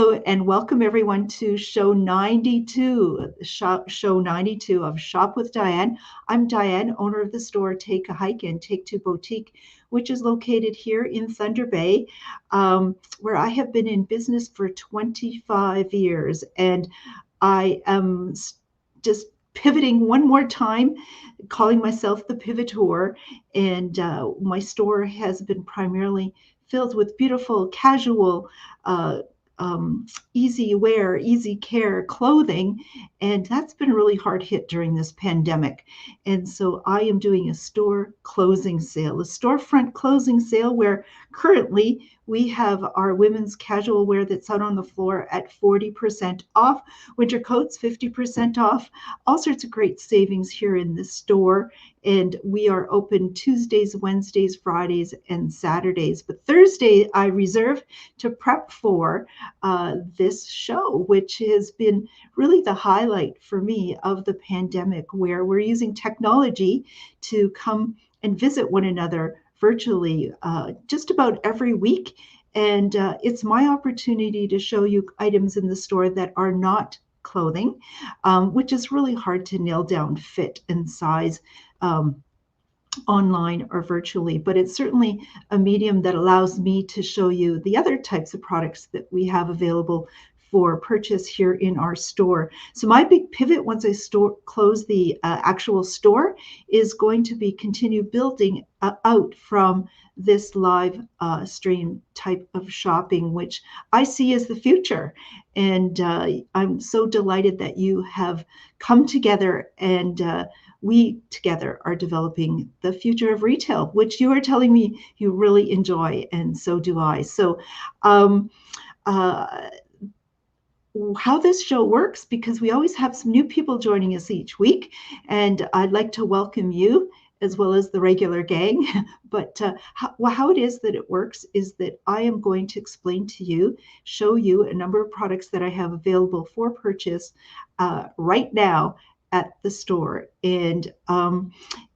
Hello and welcome everyone to show 92, show 92 of Shop with Diane. I'm Diane, owner of the store Take a Hike and Take Two Boutique, which is located here in Thunder Bay, where I have been in business for 25 years. And I am just pivoting one more time, calling myself the Pivoteur. And my store has been primarily filled with beautiful, casual, uh, easy wear, easy care clothing. And that's been really hard hit during this pandemic. And so I am doing a store closing sale, a storefront closing sale where currently we have our women's casual wear that's out on the floor at 40% off, winter coats 50% off, all sorts of great savings here in this store. And we are open Tuesdays, Wednesdays, Fridays, and Saturdays. But Thursday I reserve to prep for this show, which has been really the highlight for me of the pandemic, where we're using technology to come and visit one another virtually just about every week. And it's my opportunity to show you items in the store that are not clothing, which is really hard to nail down fit and size online or virtually, but it's certainly a medium that allows me to show you the other types of products that we have available for purchase here in our store. So my big pivot once I close the actual store is going to be continue building out from this live stream type of shopping, which I see as the future. And I'm so delighted that you have come together and we together are developing the future of retail, which you are telling me you really enjoy, and so do I. So how this show works, because we always have some new people joining us each week, and I'd like to welcome you as well as the regular gang. But how it is that it works is that I am going to explain to you, show you a number of products that I have available for purchase right now at the store. And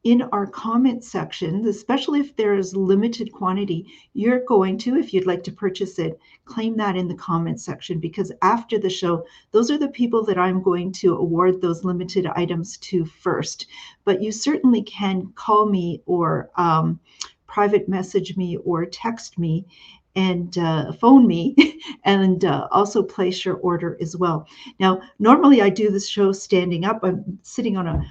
in our comment section, especially if there is limited quantity, you're going to, if you'd like to purchase it, claim that in the comment section, because after the show, those are the people that I'm going to award those limited items to first. But you certainly can call me or private message me or text me and phone me and also place your order as well. Now, normally I do this show standing up. I'm sitting on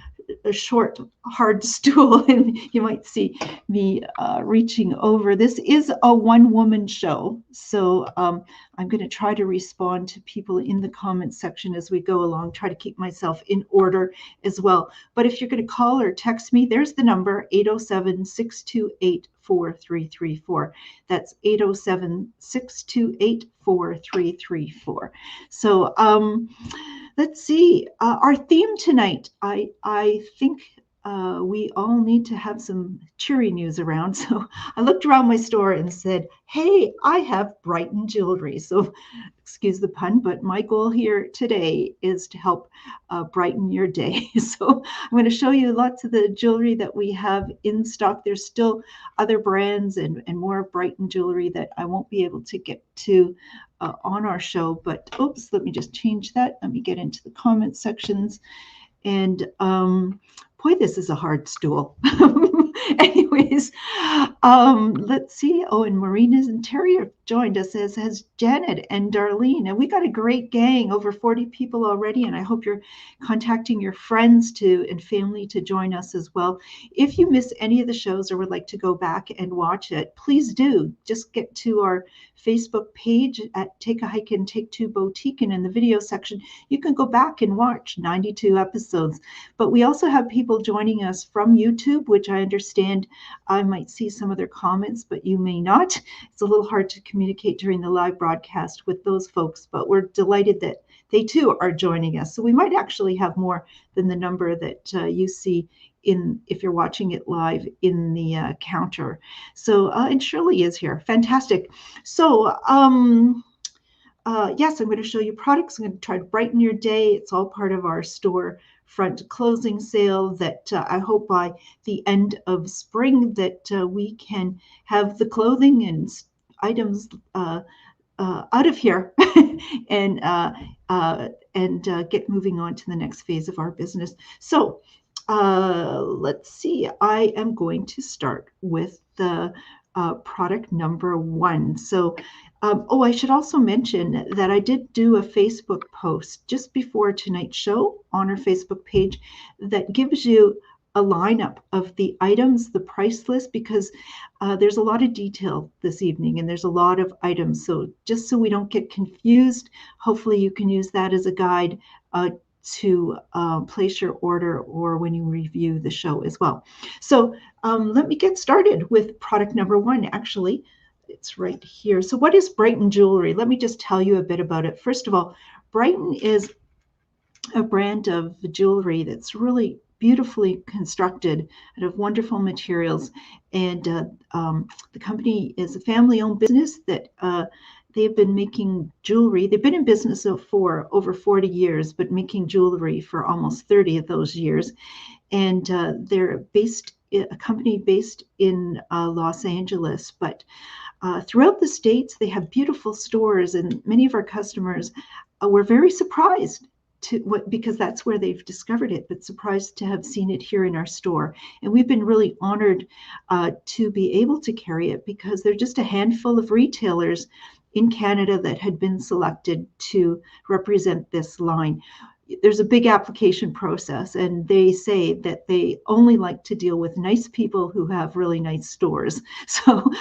a short, hard stool, and you might see me reaching over. This is a one-woman show, so I'm going to try to respond to people in the comment section as we go along, try to keep myself in order as well. But if you're going to call or text me, there's the number, 807-628-4334. That's 807-628-4334. So let's see. Our theme tonight, I think we all need to have some cheery news around. So I looked around my store and said, hey, I have Brighton jewelry. So excuse the pun, but my goal here today is to help brighten your day. So I'm going to show you lots of the jewelry that we have in stock. There's still other brands and more Brighton jewelry that I won't be able to get to on our show. But oops, let me just change that. Let me get into the comment sections. And boy, this is a hard stool. Anyways, let's see. Oh, and Marina's and Terry have joined us, as has Janet and Darlene. And we got a great gang, over 40 people already. And I hope you're contacting your friends and family to join us as well. If you miss any of the shows or would like to go back and watch it, please do. Just get to our Facebook page at Take a Hike and Take Two Boutique, and in the video section, you can go back and watch 92 episodes. But we also have people joining us from YouTube, which I understand I might see some of their comments, but you may not. It's a little hard to communicate during the live broadcast with those folks, but we're delighted that they too are joining us. So we might actually have more than the number that you see if you're watching it live in the counter. So, and Shirley is here. Fantastic. So, yes, I'm going to show you products. I'm going to try to brighten your day. It's all part of our store front closing sale that I hope by the end of spring that we can have the clothing and items out of here and get moving on to the next phase of our business. So let's see. I am going to start with the product number 1. So, I should also mention that I did do a Facebook post just before tonight's show on our Facebook page that gives you a lineup of the items, the price list, because there's a lot of detail this evening and there's a lot of items. So just so we don't get confused, hopefully you can use that as a guide to place your order or when you review the show as well. So let me get started with product number 1. Actually, it's right here. So what is Brighton Jewellery? Let me just tell you a bit about it. First of all, Brighton is a brand of jewelry that's really beautifully constructed out of wonderful materials. And the company is a family-owned business that they've been making jewelry. They've been in business for over 40 years, but making jewelry for almost 30 of those years. And they're a company based in Los Angeles, but throughout the States, they have beautiful stores, and many of our customers were very surprised because that's where they've discovered it, but surprised to have seen it here in our store. And we've been really honored to be able to carry it because they're just a handful of retailers in Canada that had been selected to represent this line. There's a big application process, and they say that they only like to deal with nice people who have really nice stores. So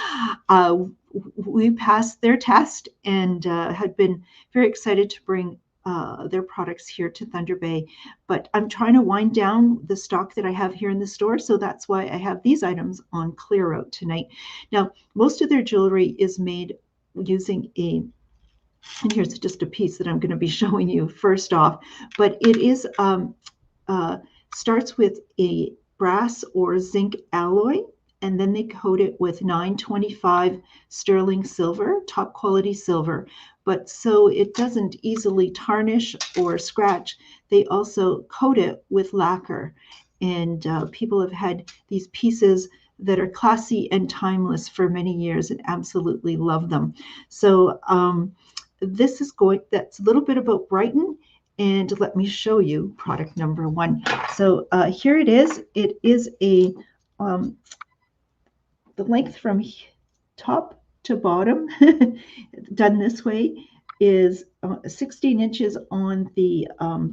we passed their test and had been very excited to bring their products here to Thunder Bay. But I'm trying to wind down the stock that I have here in the store, so that's why I have these items on clear out tonight. Now, most of their jewelry is made using and here's just a piece that I'm going to be showing you first off, but it is starts with a brass or zinc alloy, and then they coat it with 925 sterling silver, top quality silver. But so it doesn't easily tarnish or scratch, they also coat it with lacquer. And people have had these pieces that are classy and timeless for many years and absolutely love them. So that's a little bit about Brighton, and let me show you product number 1. So here it is. It is the length from top to bottom done this way is 16 inches on the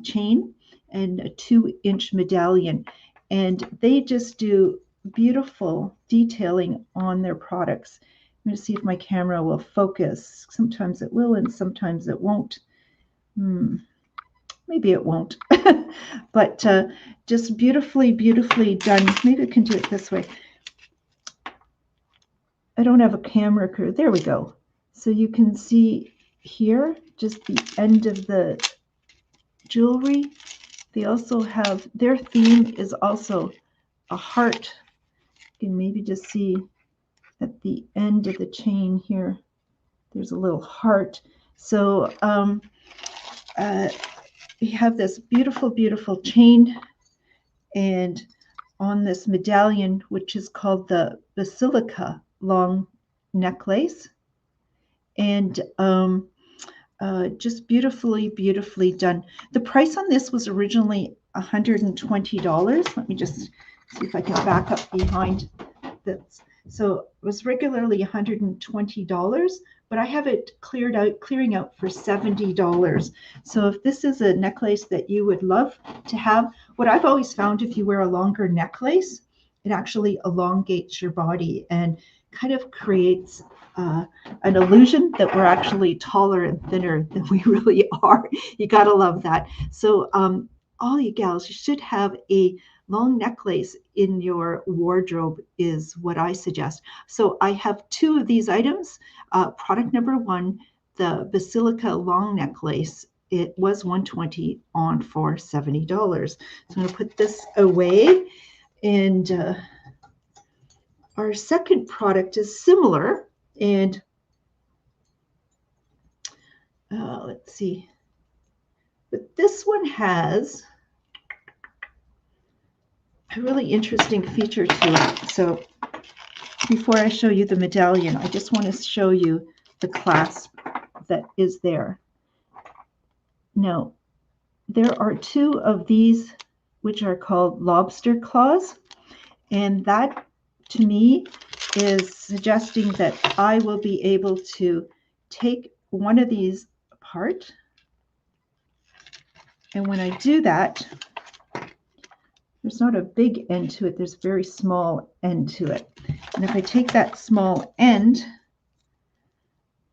chain and a 2-inch medallion, and they just do beautiful detailing on their products. I'm going to see if my camera will focus. Sometimes it will and sometimes it won't. Maybe it won't. But just beautifully, beautifully done. Maybe I can do it this way. I don't have a camera crew. There we go. So you can see here just the end of the jewelry. They also have, their theme is also a heart. You can maybe just see at the end of the chain here, there's a little heart. So we have this beautiful, beautiful chain, and on this medallion, which is called the Basilica long necklace, and just beautifully, beautifully done. The price on this was originally $120. Let me just see if I can back up behind this. So it was regularly $120, but I have it clearing out for $70. So if this is a necklace that you would love to have, what I've always found, if you wear a longer necklace, it actually elongates your body and kind of creates an illusion that we're actually taller and thinner than we really are. You gotta love that. So all you gals, you should have a long necklace in your wardrobe is what I suggest. So I have 2 of these items. Product number 1, the Basilica long necklace. It was $120 on for $70. So I'm going to put this away. And our second product is similar. And let's see. But this one has a really interesting feature to it. So before I show you the medallion, I just want to show you the clasp that is there. Now, there are 2 of these which are called Lobster Claws, and that to me is suggesting that I will be able to take one of these apart. And when I do that, there's not a big end to it, there's a very small end to it. And if I take that small end,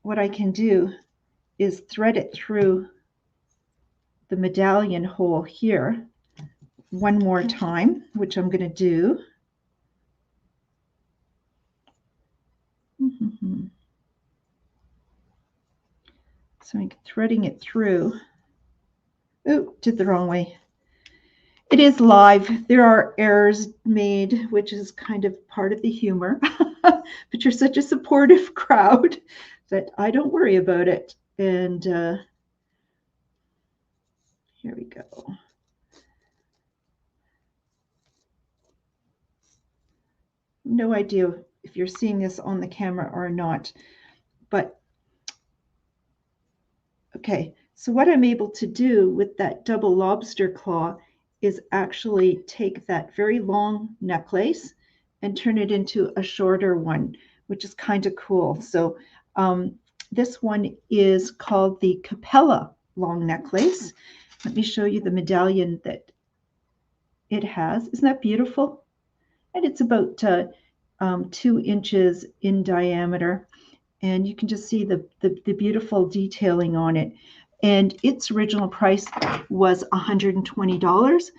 what I can do is thread it through the medallion hole here one more time, which I'm going to do. So I'm threading it through. Oh, did the wrong way. It is live. There are errors made, which is kind of part of the humor. But you're such a supportive crowd that I don't worry about it. And here we go. No idea if you're seeing this on the camera or not, but okay. So what I'm able to do with that double lobster claw is actually take that very long necklace and turn it into a shorter one, which is kind of cool. So this one is called the Capella long necklace. Let me show you the medallion that it has. Isn't that beautiful? And it's about 2 inches in diameter. And you can just see the beautiful detailing on it. And its original price was $120.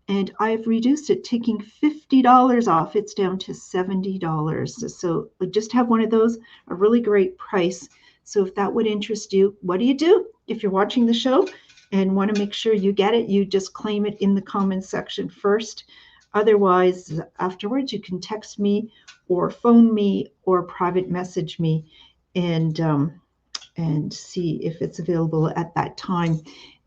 And I've reduced it, taking $50 off. It's down to $70. So I just have one of those, a really great price. So if that would interest you, what do? If you're watching the show and want to make sure you get it, you just claim it in the comments section first. Otherwise, afterwards, you can text me or phone me or private message me and see if it's available at that time.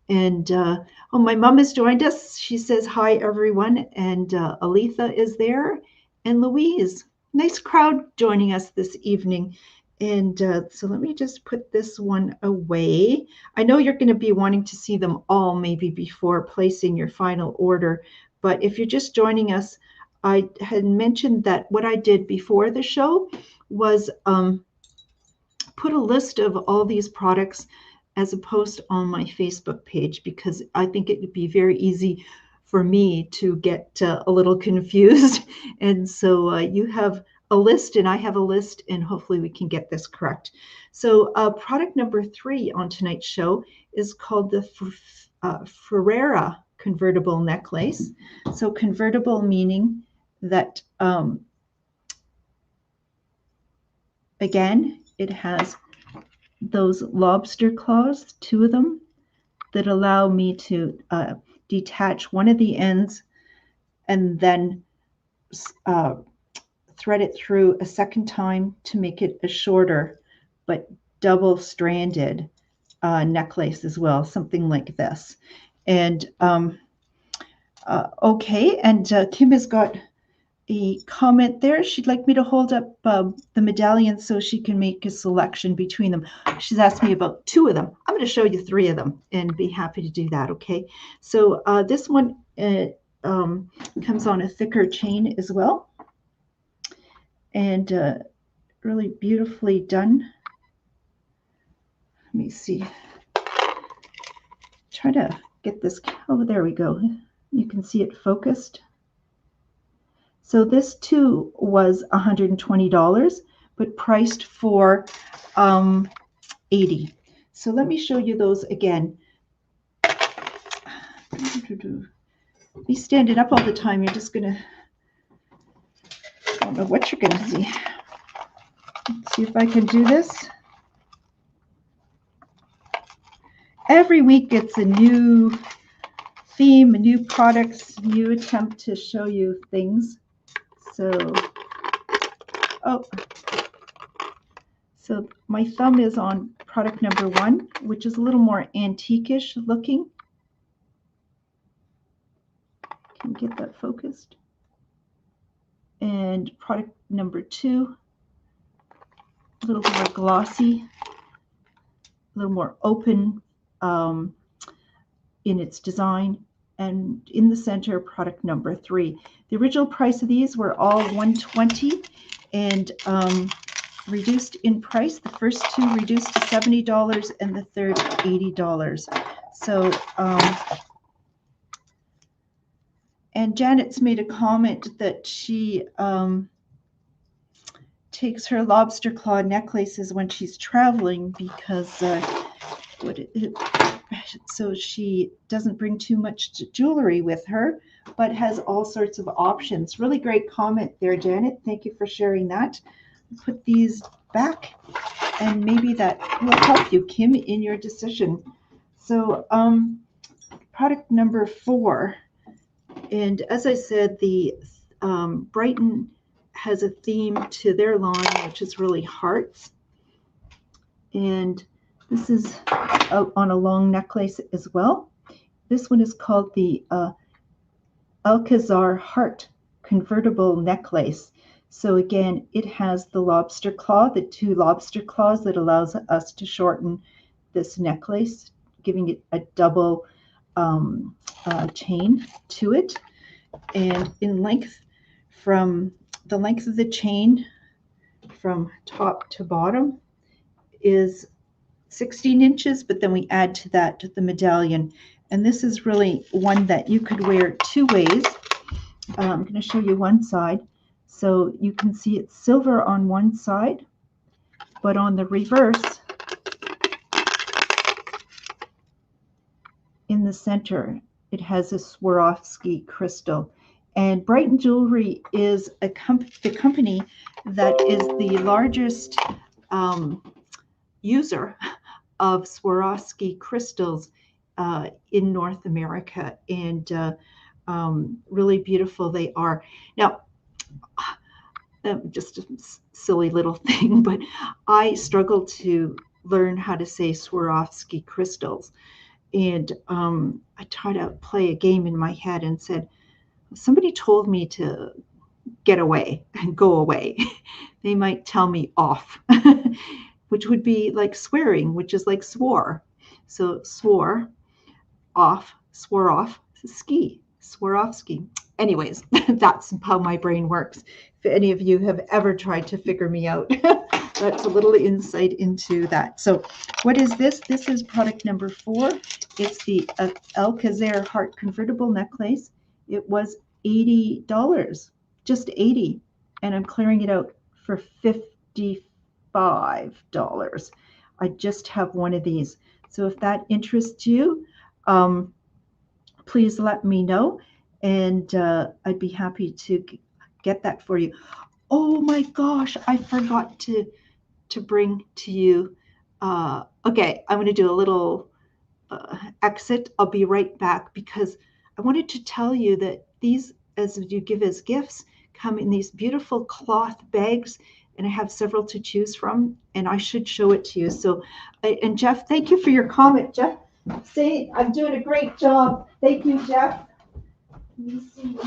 And oh, my mom has joined us. She says hi, everyone. And Aletha is there, and Louise. Nice crowd joining us this evening. And so let me just put this one away. I know you're going to be wanting to see them all maybe before placing your final order. But if you're just joining us, I had mentioned that what I did before the show was put a list of all these products as a post on my Facebook page, because I think it would be very easy for me to get a little confused. And so you have a list and I have a list, and hopefully we can get this correct. So product number 3 on tonight's show is called the Ferreira convertible necklace. So convertible meaning that, again, it has those lobster claws, 2 of them, that allow me to detach one of the ends and then thread it through a second time to make it a shorter but double-stranded necklace as well, something like this. And okay, and Kim has got a comment there. She'd like me to hold up the medallion so she can make a selection between them. She's asked me about 2 of them. I'm going to show you 3 of them and be happy to do that, okay? So this one comes on a thicker chain as well, and really beautifully done. Let me see. Try to get this. Oh, there we go. You can see it focused. So this too was $120, but priced for $80. So let me show you those again. Be standing up all the time. You're just gonna, I don't know what you're gonna see. Let's see if I can do this. Every week it's a new theme, new products, new attempt to show you things. So, so my thumb is on product number 1, which is a little more antique-ish looking. Can you get that focused? And product number 2, a little more glossy. little more open in its design. And in the center, product number 3. The original price of these were all $120 and reduced in price. The first 2 reduced to $70 and the third $80. So, and Janet's made a comment that she takes her lobster claw necklaces when she's traveling because so she doesn't bring too much jewelry with her, but has all sorts of options. Really great comment there, Janet. Thank you for sharing that. Put these back, and maybe that will help you, Kim, in your decision. So product number 4, and as I said, the Brighton has a theme to their line, which is really hearts. And this is on a long necklace as well. This one is called the Alcazar Heart Convertible Necklace. So again, it has the lobster claw, the 2 lobster claws that allows us to shorten this necklace, giving it a double chain to it. And in length, from the length of the chain from top to bottom is 16 inches, but then we add to that the medallion. And this is really one that you could wear 2 ways. I'm going to show you one side. So you can see it's silver on one side, but on the reverse, in the center, it has a Swarovski crystal. And Brighton Jewellery is the company that is the largest user of Swarovski crystals in North America, and really beautiful they are. Now, just a silly little thing, but I struggle to learn how to say Swarovski crystals. And I tried to play a game in my head and said, somebody told me to get away and go away. They might tell me off, which would be like swearing, which is like swore. So swore off, ski, Swarovski. Anyways, that's how my brain works. If any of you have ever tried to figure me out, that's a little insight into that. So what is this? This is product number 4. It's the Alcazar Heart Convertible Necklace. It was $80, just $80, and I'm clearing it out for $55. I just have one of these. So if that interests you, please let me know, and I'd be happy to get that for you. Oh my gosh, I forgot to bring to you. Okay, I'm going to do a little exit. I'll be right back because I wanted to tell you that these, as you give as gifts, come in these beautiful cloth bags, and I have several to choose from, and I should show it to you. So, and Jeff, thank you for your comment, Jeff. Say I'm doing a great job. Thank you, Jeff. Let me see.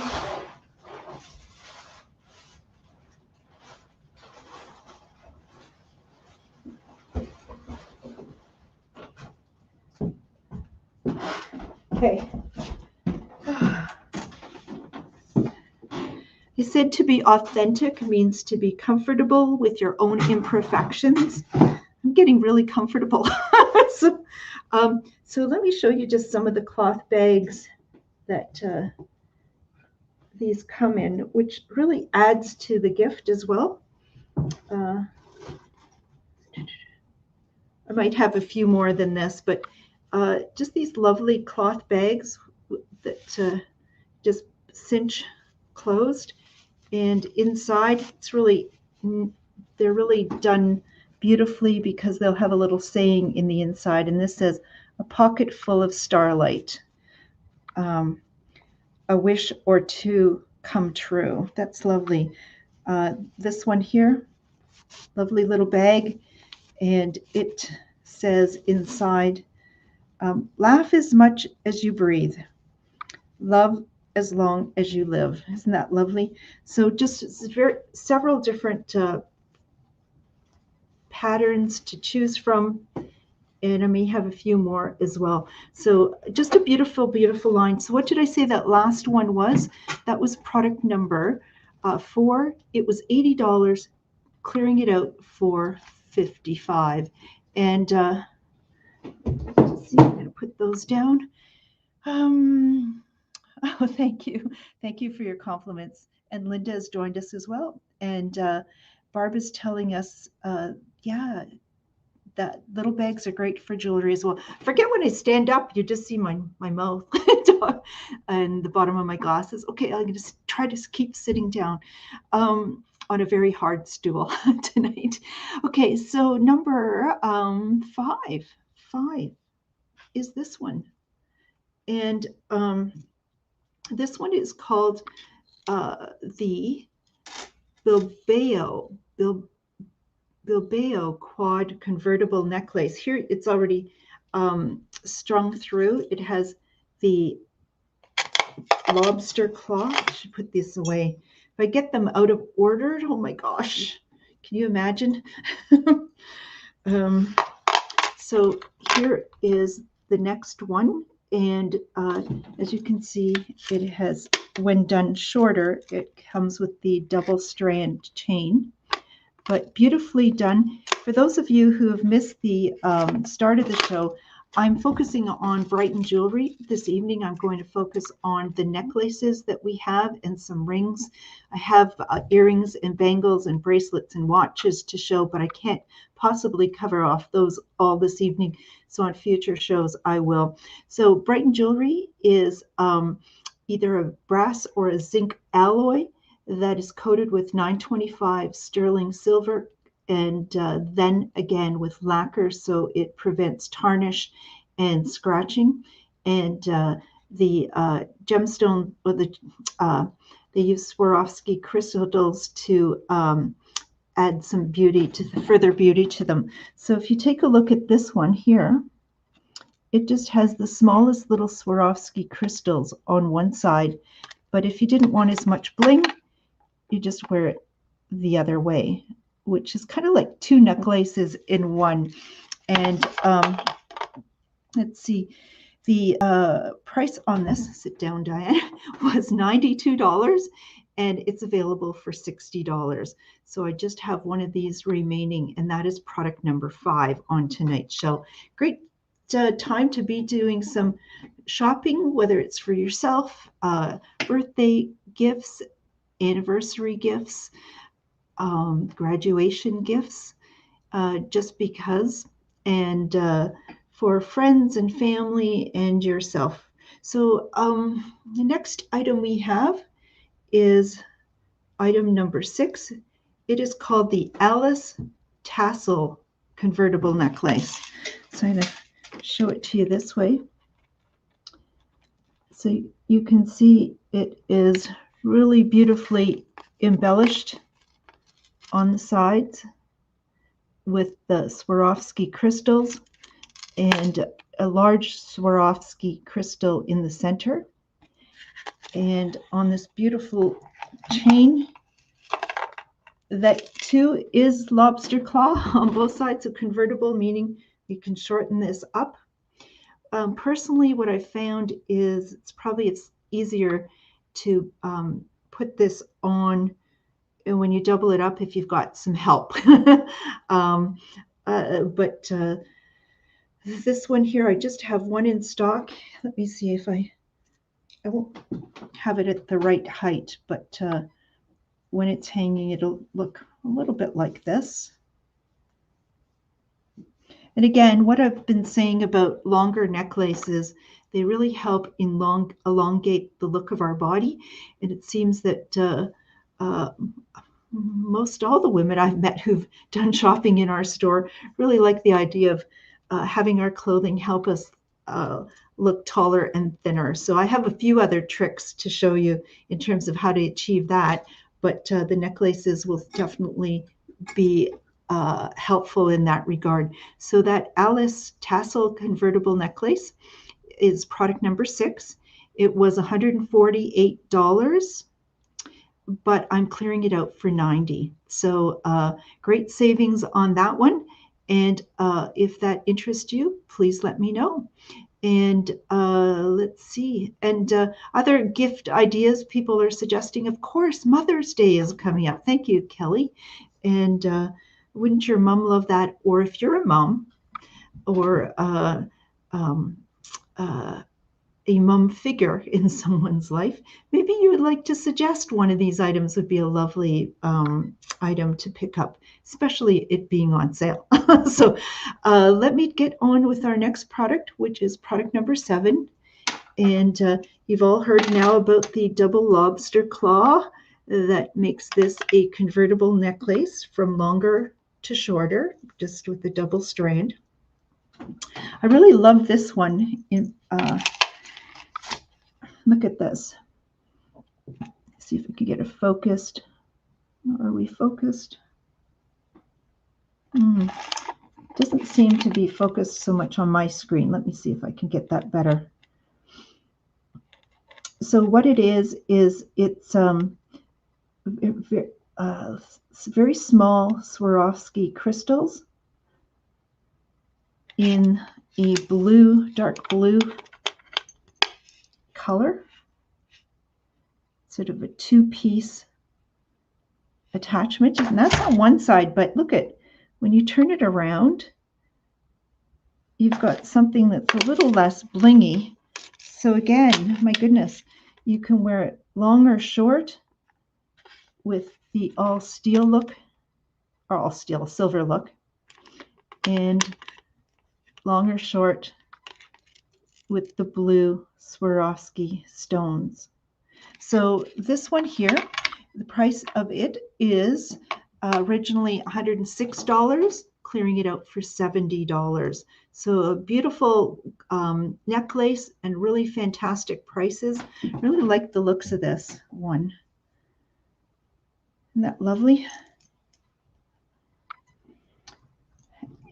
Okay. He said to be authentic means to be comfortable with your own imperfections. I'm getting really comfortable. So let me show you just some of the cloth bags that these come in, which really adds to the gift as well. I might have a few more than this, but just these lovely cloth bags that just cinch closed, and inside they're really done beautifully because they'll have a little saying in the inside, and this says, "A pocket full of starlight, a wish or two come true." That's lovely. This one here, lovely little bag, and it says inside, laugh as much as you breathe, love as long as you live. Isn't that lovely? So just several different patterns to choose from, and I may have a few more as well. So just a beautiful, beautiful line. So what did I say that last one was? That was product number 4. It was $80, clearing it out for $55. And let's see, I'm going to put those down. Oh, thank you. Thank you for your compliments. And Linda has joined us as well. And Barb is telling us, yeah, that little bags are great for jewelry as well. Forget when I stand up, you just see my mouth and the bottom of my glasses. Okay, I'm going to try to keep sitting down on a very hard stool tonight. Okay, so number 5 is this one. And this one is called the Bilbao quad convertible necklace. Here it's already strung through. It has the lobster claw. I should put this away. If I get them out of order, oh my gosh, can you imagine? So here is the next one. And as you can see, it has, when done shorter, it comes with the double strand chain, but beautifully done. For those of you who have missed the start of the show, I'm focusing on Brighton jewelry. This evening, I'm going to focus on the necklaces that we have and some rings. I have earrings and bangles and bracelets and watches to show, but I can't possibly cover off those all this evening. So on future shows, I will. So Brighton jewelry is either a brass or a zinc alloy that is coated with 925 sterling silver, and then again with lacquer, so it prevents tarnish and scratching. And the gemstone, or they use Swarovski crystals to add some beauty, to further beauty to them. So if you take a look at this one here, it just has the smallest little Swarovski crystals on one side. But if you didn't want as much bling, you just wear it the other way, which is kind of like 2 necklaces in one. And let's see, the price on this, sit down, Diane, was $92, and it's available for $60. So I just have one of these remaining, and that is product number 5 on tonight's show. Great time to be doing some shopping, whether it's for yourself, birthday gifts, anniversary gifts, graduation gifts, just because, and for friends and family and yourself. So the next item we have is item number 6. It is called the Alice Tassel convertible necklace. So I'm going to show it to you this way. So you can see it is really beautifully embellished on the sides with the Swarovski crystals and a large Swarovski crystal in the center. And on this beautiful chain, that too is lobster claw on both sides, so convertible, meaning you can shorten this up. Personally, what I found is it's easier to put this on when you double it up if you've got some help. But this one here, I just have one in stock. Let me see if I won't have it at the right height, but when it's hanging, it'll look a little bit like this. And again, what I've been saying about longer necklaces, they really help elongate the look of our body. And it seems that most all the women I've met who've done shopping in our store really like the idea of having our clothing help us look taller and thinner. So I have a few other tricks to show you in terms of how to achieve that, but the necklaces will definitely be helpful in that regard. So that Alice Tassel convertible necklace is product number 6. It was $148, but I'm clearing it out for $90. So great savings on that one. And if that interests you, please let me know. And let's see. And other gift ideas people are suggesting, of course, Mother's Day is coming up. Thank you, Kelly. And wouldn't your mom love that? Or if you're a mom or um, a mom figure in someone's life, maybe you would like to suggest one of these items would be a lovely item to pick up, especially it being on sale. So let me get on with our next product, which is product number 7. And you've all heard now about the double lobster claw that makes this a convertible necklace from longer to shorter, just with the double strand. I really love this one. Look at this. See if we can get it focused. Are we focused? Doesn't seem to be focused so much on my screen. Let me see if I can get that better. So what it is it's very small Swarovski crystals in a blue, dark blue color. Sort of a 2-piece attachment. And that's on one side, but look at, when you turn it around, you've got something that's a little less blingy. So again, my goodness, you can wear it long or short with the all steel look, or all steel silver look, and long or short with the blue Swarovski stones. So this one here, the price of it is originally $106, clearing it out for $70. So a beautiful necklace and really fantastic prices. I really like the looks of this one. Isn't that lovely?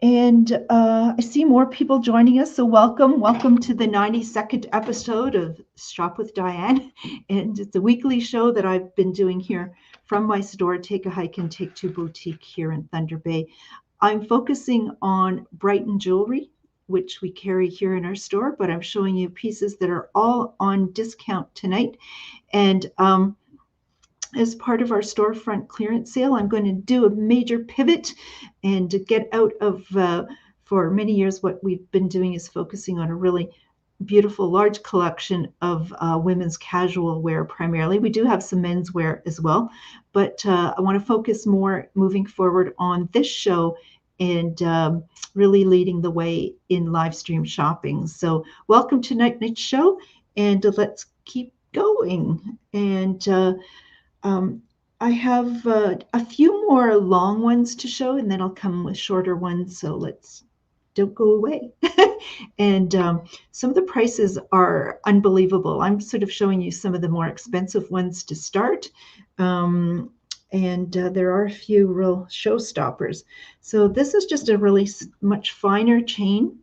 And I see more people joining us, so welcome to the 92nd episode of Shop with Diane. And it's a weekly show that I've been doing here from my store, Take a Hike and Take Two Boutique here in Thunder Bay. I'm focusing on Brighton jewelry, which we carry here in our store, but I'm showing you pieces that are all on discount tonight. And as part of our storefront clearance sale, I'm going to do a major pivot and to get out of, for many years, what we've been doing is focusing on a really beautiful, large collection of women's casual wear primarily. We do have some men's wear as well, but I want to focus more moving forward on this show and really leading the way in live stream shopping. So welcome to tonight's show, and let's keep going. And I have a few more long ones to show, and then I'll come with shorter ones. So don't go away. And some of the prices are unbelievable. I'm sort of showing you some of the more expensive ones to start. And there are a few real showstoppers. So this is just a really much finer chain.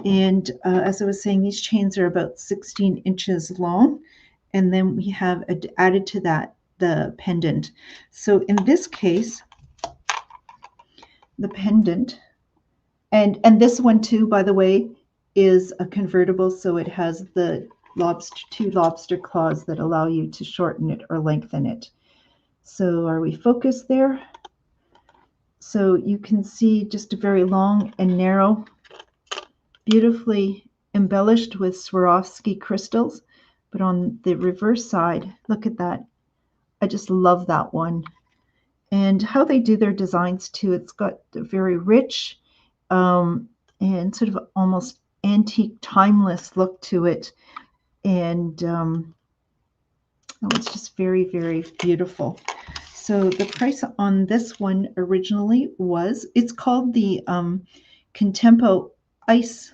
And as I was saying, these chains are about 16 inches long. And then we have added to that the pendant. So in this case, the pendant, and this one too, by the way, is a convertible, so it has the two lobster claws that allow you to shorten it or lengthen it. So are we focused there? So you can see just a very long and narrow, beautifully embellished with Swarovski crystals. But on the reverse side, look at that. I just love that one. And how they do their designs too, it's got a very rich and sort of almost antique, timeless look to it. And it's just very, very beautiful. So the price on this one originally was, it's called the Contempo Ice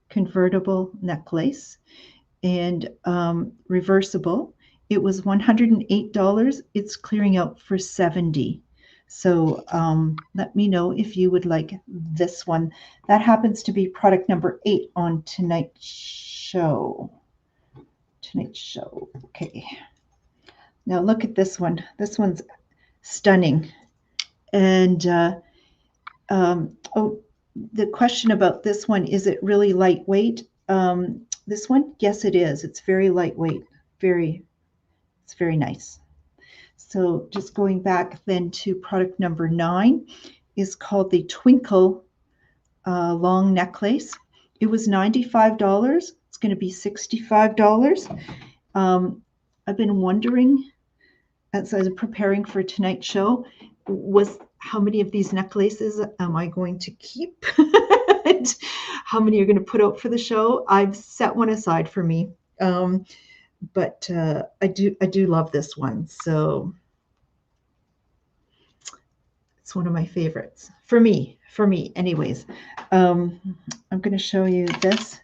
convertible necklace, and reversible. It was $108. It's clearing out for $70. So let me know if you would like this one. That happens to be product number 8 on tonight's show. Okay. Now look at this one. This one's stunning. And oh, the question about this one, is it really lightweight? This one, yes, it is. It's very lightweight. It's very nice. So just going back then to product number 9 is called the Twinkle long necklace. It was $95. It's going to be $65. I've been wondering, as I was preparing for tonight's show, was how many of these necklaces am I going to keep? And how many are going to put out for the show? I've set one aside for me, but I do love this one. So it's one of my favorites for me anyways. I'm going to show you this.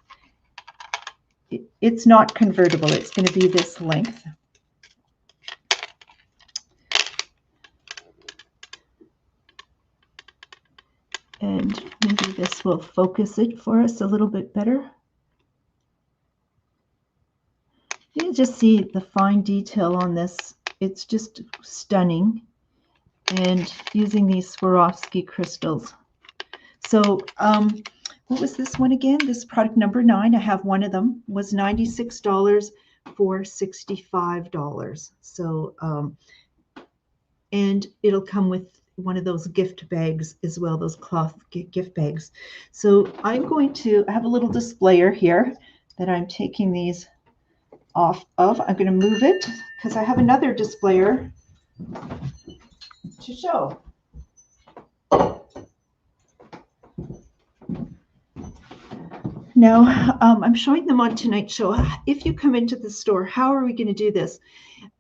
It's not convertible. It's going to be this length. And maybe this will focus it for us a little bit better. You just see the fine detail on this. It's just stunning. And using these Swarovski crystals. So what was this one again? This product number 9, I have one of them, was $96 for $65. So, and it'll come with one of those gift bags as well, those cloth gift bags. So I have a little displayer here that I'm taking these off of. I'm going to move it because I have another displayer to show. Now, I'm showing them on tonight's show. If you come into the store, how are we going to do this?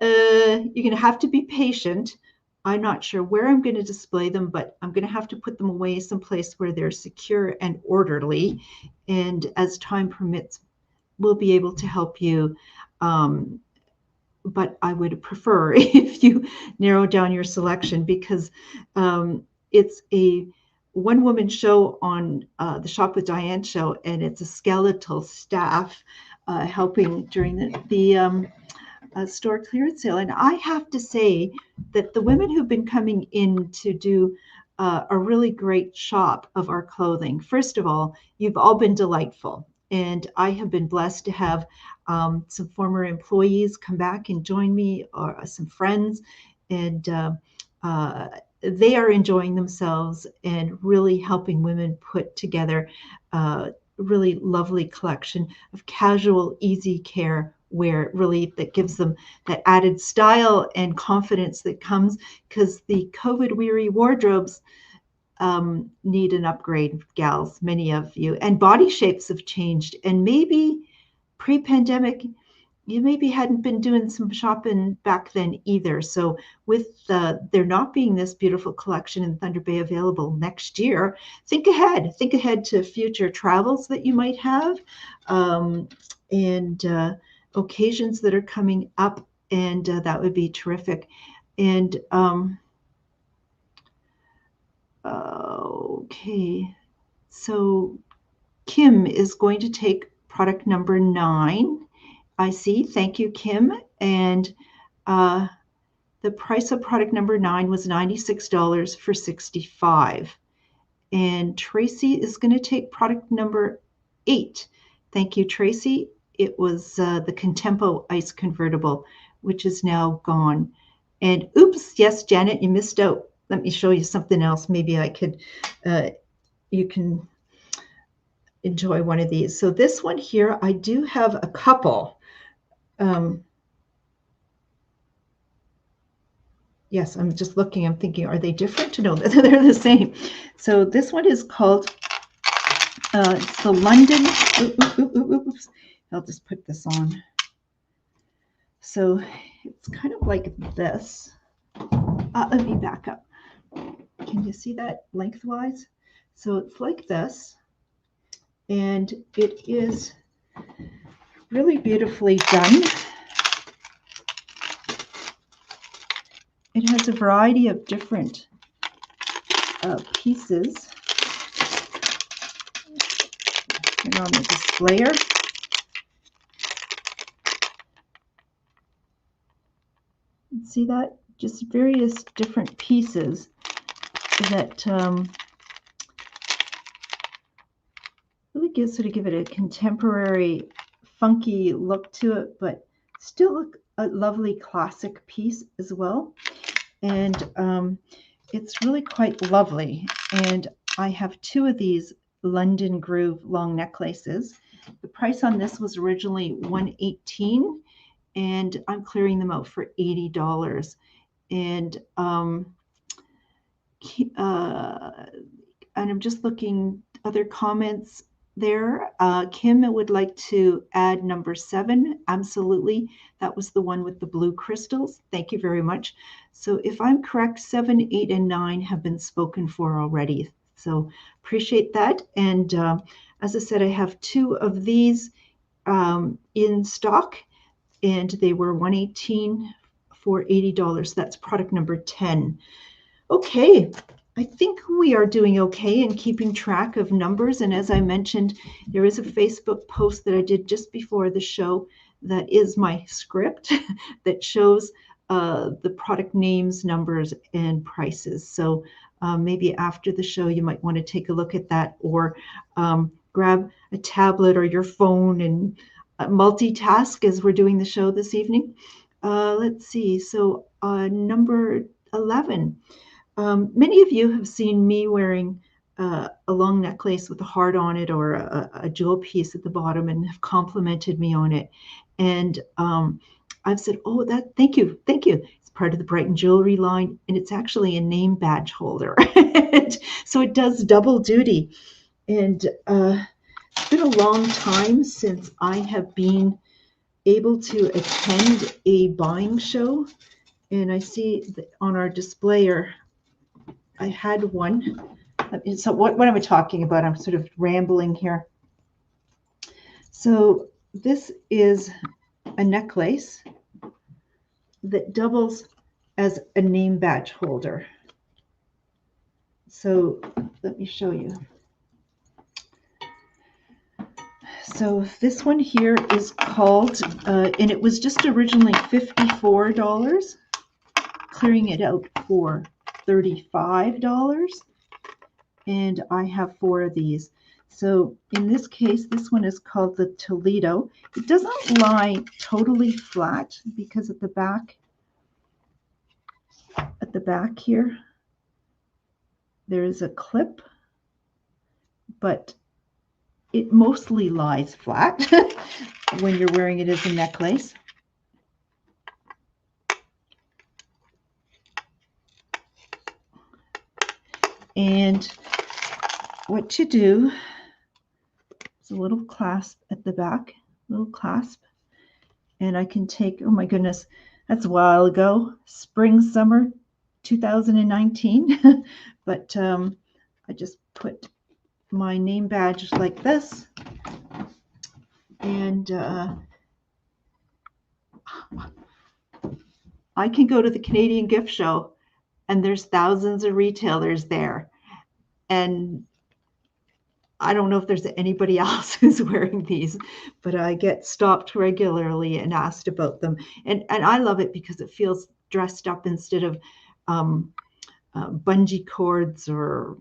You're going to have to be patient. I'm not sure where I'm going to display them, but I'm going to have to put them away someplace where they're secure and orderly. And as time permits, we'll be able to help you. But I would prefer if you narrow down your selection, because it's a one-woman show on the Shop with Diane show, and it's a skeletal staff helping during the store clearance sale. And I have to say that the women who've been coming in to do a really great shop of our clothing, first of all, you've all been delightful. And I have been blessed to have some former employees come back and join me, or some friends, and they are enjoying themselves and really helping women put together a really lovely collection of casual, easy care wear, really, that gives them that added style and confidence that comes, because the COVID-weary wardrobes need an upgrade, gals, many of you, and body shapes have changed. And maybe pre-pandemic, you maybe hadn't been doing some shopping back then either. So with there not being this beautiful collection in Thunder Bay available next year, think ahead to future travels that you might have, and occasions that are coming up, and that would be terrific. And okay, so Kim is going to take product number 9. I see. Thank you, Kim. And the price of product number 9 was $96 for $65. And Tracy is going to take product number 8. Thank you, Tracy. It was the Contempo Ice Convertible, which is now gone. And oops, yes, Janet, you missed out. Let me show you something else. Maybe I could, you can enjoy one of these. So this one here, I do have a couple. Yes, I'm just looking, I'm thinking, are they different? No, they're the same. So this one is called, it's the London, oops, I'll just put this on. So it's kind of like this. Let me back up. Can you see that lengthwise? So it's like this, and it is really beautifully done. It has a variety of different pieces. Turn on the displayer. See that? Just various different pieces. that really give it a contemporary, funky look to it, but still a lovely classic piece as well. And it's really quite lovely. And I have two of these London Groove long necklaces. The price on this was originally $118, and I'm clearing them out for $80. And and I'm just looking other comments there. Kim would like to add number 7. Absolutely. That was the one with the blue crystals. Thank you very much. So if I'm correct, 7, 8, and 9 have been spoken for already. So appreciate that. And as I said, I have 2 of these in stock, and they were $118 for $80. That's product number 10. Okay, I think we are doing okay in keeping track of numbers. And as I mentioned, there is a Facebook post that I did just before the show that is my script that shows the product names, numbers, and prices. So maybe after the show, you might want to take a look at that, or grab a tablet or your phone and multitask as we're doing the show this evening. Let's see. So number 11. Many of you have seen me wearing a long necklace with a heart on it, or a jewel piece at the bottom, and have complimented me on it. And I've said, oh, thank you. It's part of the Brighton Jewellery line, and it's actually a name badge holder. So it does double duty. And it's been a long time since I have been able to attend a buying show. And I see that on our displayer, I had one. So what am I talking about? I'm sort of rambling here. So this is a necklace that doubles as a name badge holder. So let me show you. So this one here is called, and it was just originally $54, clearing it out for $35, and I have 4 of these. So in this case, this one is called the Toledo. It doesn't lie totally flat because at the back here, there is a clip, but it mostly lies flat when you're wearing it as a necklace. And what you do is a little clasp at the back, little clasp. And I can take, oh my goodness, that's a while ago, spring, summer 2019. But I just put my name badge like this. And I can go to the Canadian gift show, and there's thousands of retailers there. And I don't know if there's anybody else who's wearing these, but I get stopped regularly and asked about them. And I love it because it feels dressed up instead of bungee cords or,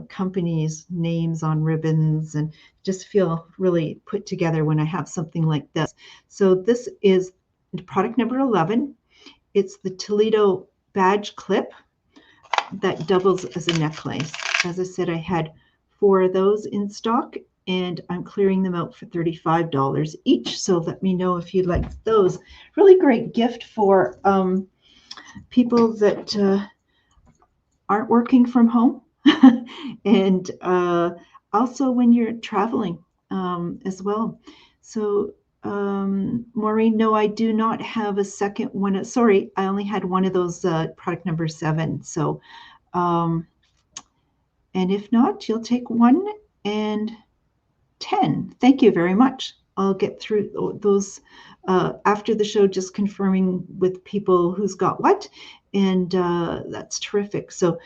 companies' names on ribbons, and just feel really put together when I have something like this. So this is product number 11. It's the Toledo badge clip that doubles as a necklace. As I said, I had 4 of those in stock, and I'm clearing them out for $35 each. So let me know if you'd like those. Really great gift for people that aren't working from home, and also when you're traveling as well. So Maureen, no, I do not have a second one. Sorry, I only had one of those product number 7. So, and if not, you'll take 1 and 10. Thank you very much. I'll get through those after the show, just confirming with people who's got what, and that's terrific. So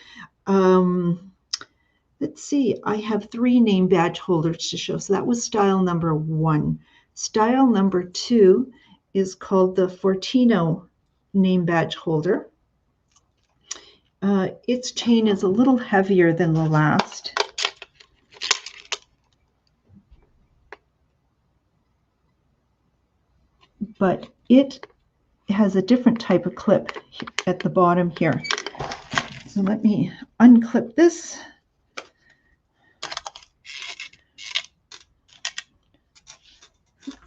let's see, I have 3 name badge holders to show. So that was style number 1. Style number 2 is called the Fortino name badge holder. Its chain is a little heavier than the last. But it has a different type of clip at the bottom here. So let me unclip this.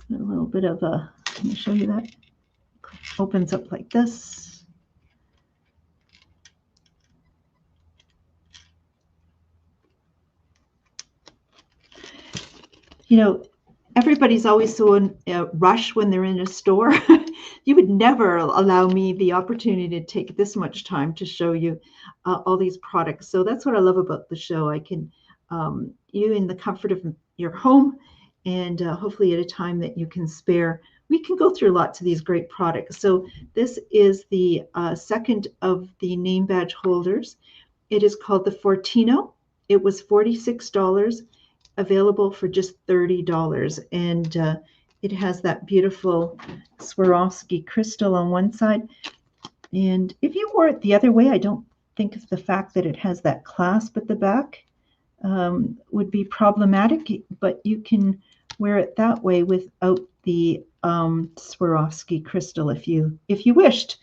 A little bit of a, can I show you that? Opens up like this. You know, everybody's always so in a rush when they're in a store. You would never allow me the opportunity to take this much time to show you all these products. So that's what I love about the show. I can, you in the comfort of your home and hopefully at a time that you can spare, we can go through lots of these great products. So this is the second of the name badge holders. It is called the Fortino. It was $46. Available for just $30, and it has that beautiful Swarovski crystal on one side. And if you wore it the other way, I don't think the fact that it has that clasp at the back would be problematic, but you can wear it that way without the Swarovski crystal if you wished.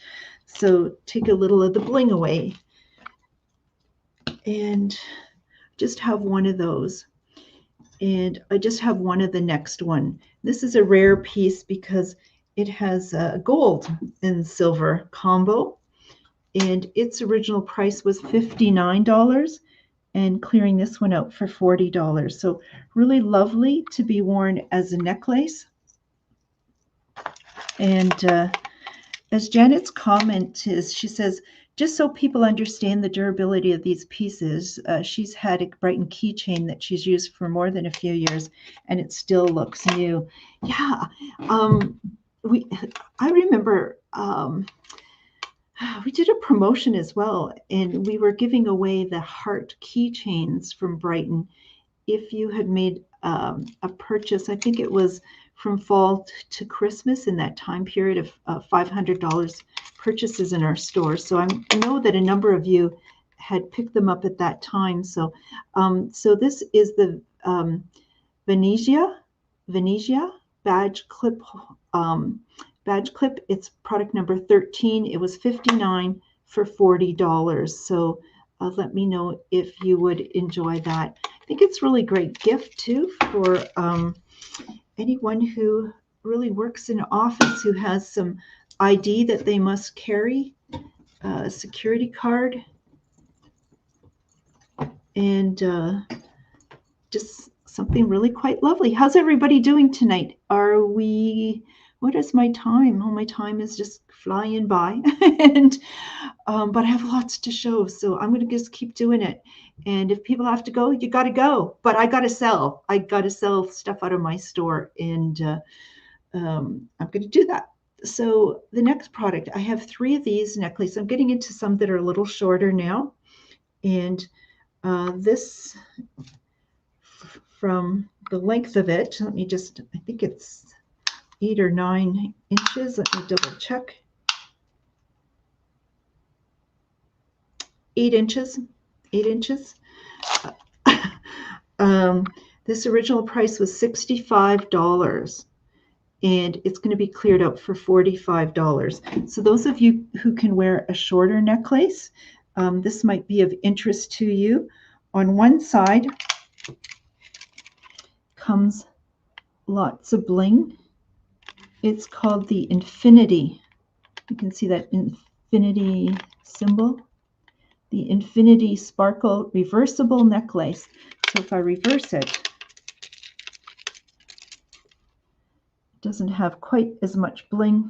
So take a little of the bling away, and just have one of those. And I just have one of the next one. This is a rare piece because it has a gold and silver combo, and its original price was $59, and clearing this one out for $40. So really lovely to be worn as a necklace. And as Janet's comment is, she says, just so people understand the durability of these pieces, she's had a Brighton keychain that she's used for more than a few years, and it still looks new. Yeah, I remember we did a promotion as well, and we were giving away the heart keychains from Brighton. If you had made a purchase, I think it was from fall to Christmas in that time period of $500 purchases in our store. So I know that a number of you had picked them up at that time. So so this is the Venezia badge clip. It's product number 13. It was $59 for $40. So let me know if you would enjoy that. I think it's really great gift too for anyone who really works in an office who has some ID that they must carry, a security card, and just something really quite lovely. How's everybody doing tonight? What is my time? Oh, my time is just flying by. And but I have lots to show, so I'm going to just keep doing it. And if people have to go, you got to go. But I got to sell. I got to sell stuff out of my store, and I'm going to do that. So the next product, I have 3 of these necklaces. I'm getting into some that are a little shorter now. And this, from the length of it, let me just, I think it's 8 or 9 inches. Let me double check. 8 inches. 8 inches. This original price was $65. And it's going to be cleared out for $45. So those of you who can wear a shorter necklace, this might be of interest to you. On one side comes lots of bling. It's called the Infinity. You can see that infinity symbol. The Infinity Sparkle Reversible Necklace. So if I reverse it, doesn't have quite as much bling.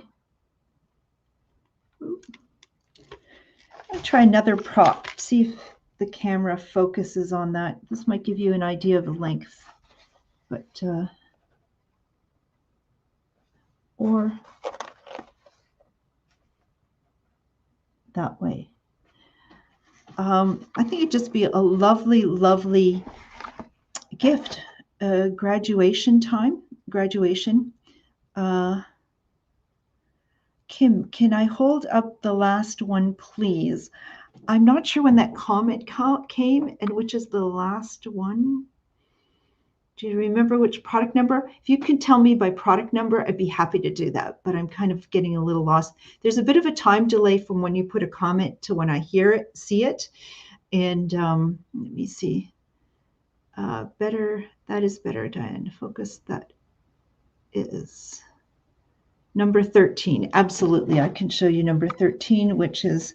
I'll try another prop, see if the camera focuses on that. This might give you an idea of the length, but or that way. I think it'd just be a lovely, lovely gift. Graduation time, graduation. Kim, can I hold up the last one, please? I'm not sure when that comment came and which is the last one. Do you remember which product number? If you can tell me by product number, I'd be happy to do that, but I'm kind of getting a little lost. There's a bit of a time delay from when you put a comment to when I hear it, see it. And let me see. Better, that is better, Diane. Focus, that is number 13. Absolutely, I can show you number 13, which is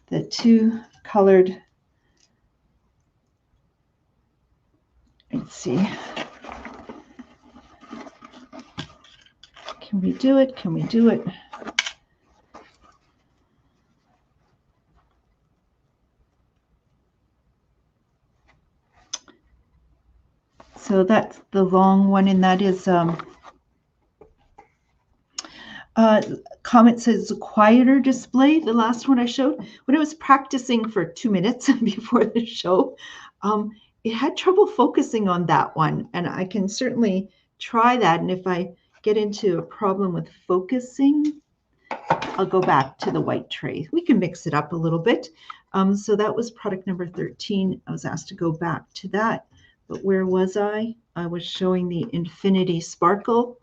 the two colored. Let's see. Can we do it? Can we do it? So that's the long one, and that is comment says a quieter display. The last one I showed, when I was practicing for 2 minutes before the show, it had trouble focusing on that one, and I can certainly try that. And if I get into a problem with focusing, I'll go back to the white tray. We can mix it up a little bit. So that was product number 13. I was asked to go back to that. But where was I? I was showing the Infinity Sparkle,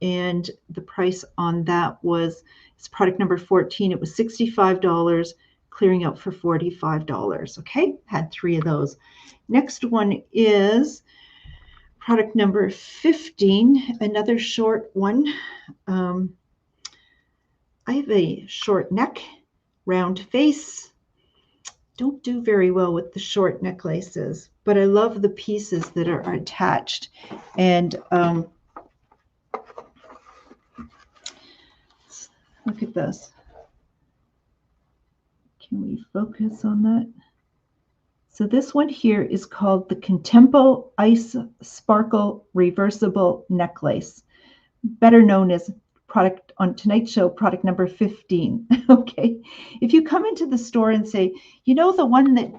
and the price on that was, it's product number 14. It was $65, clearing out for $45. Okay, had 3 of those. Next one is product number 15, another short one. I have a short neck, round face. Don't do very well with the short necklaces, but I love the pieces that are attached. And look at this. Can we focus on that? So this one here is called the Contempo Ice Sparkle Reversible Necklace, better known as product on tonight's show, product number 15. Okay. If you come into the store and say, you know, the one that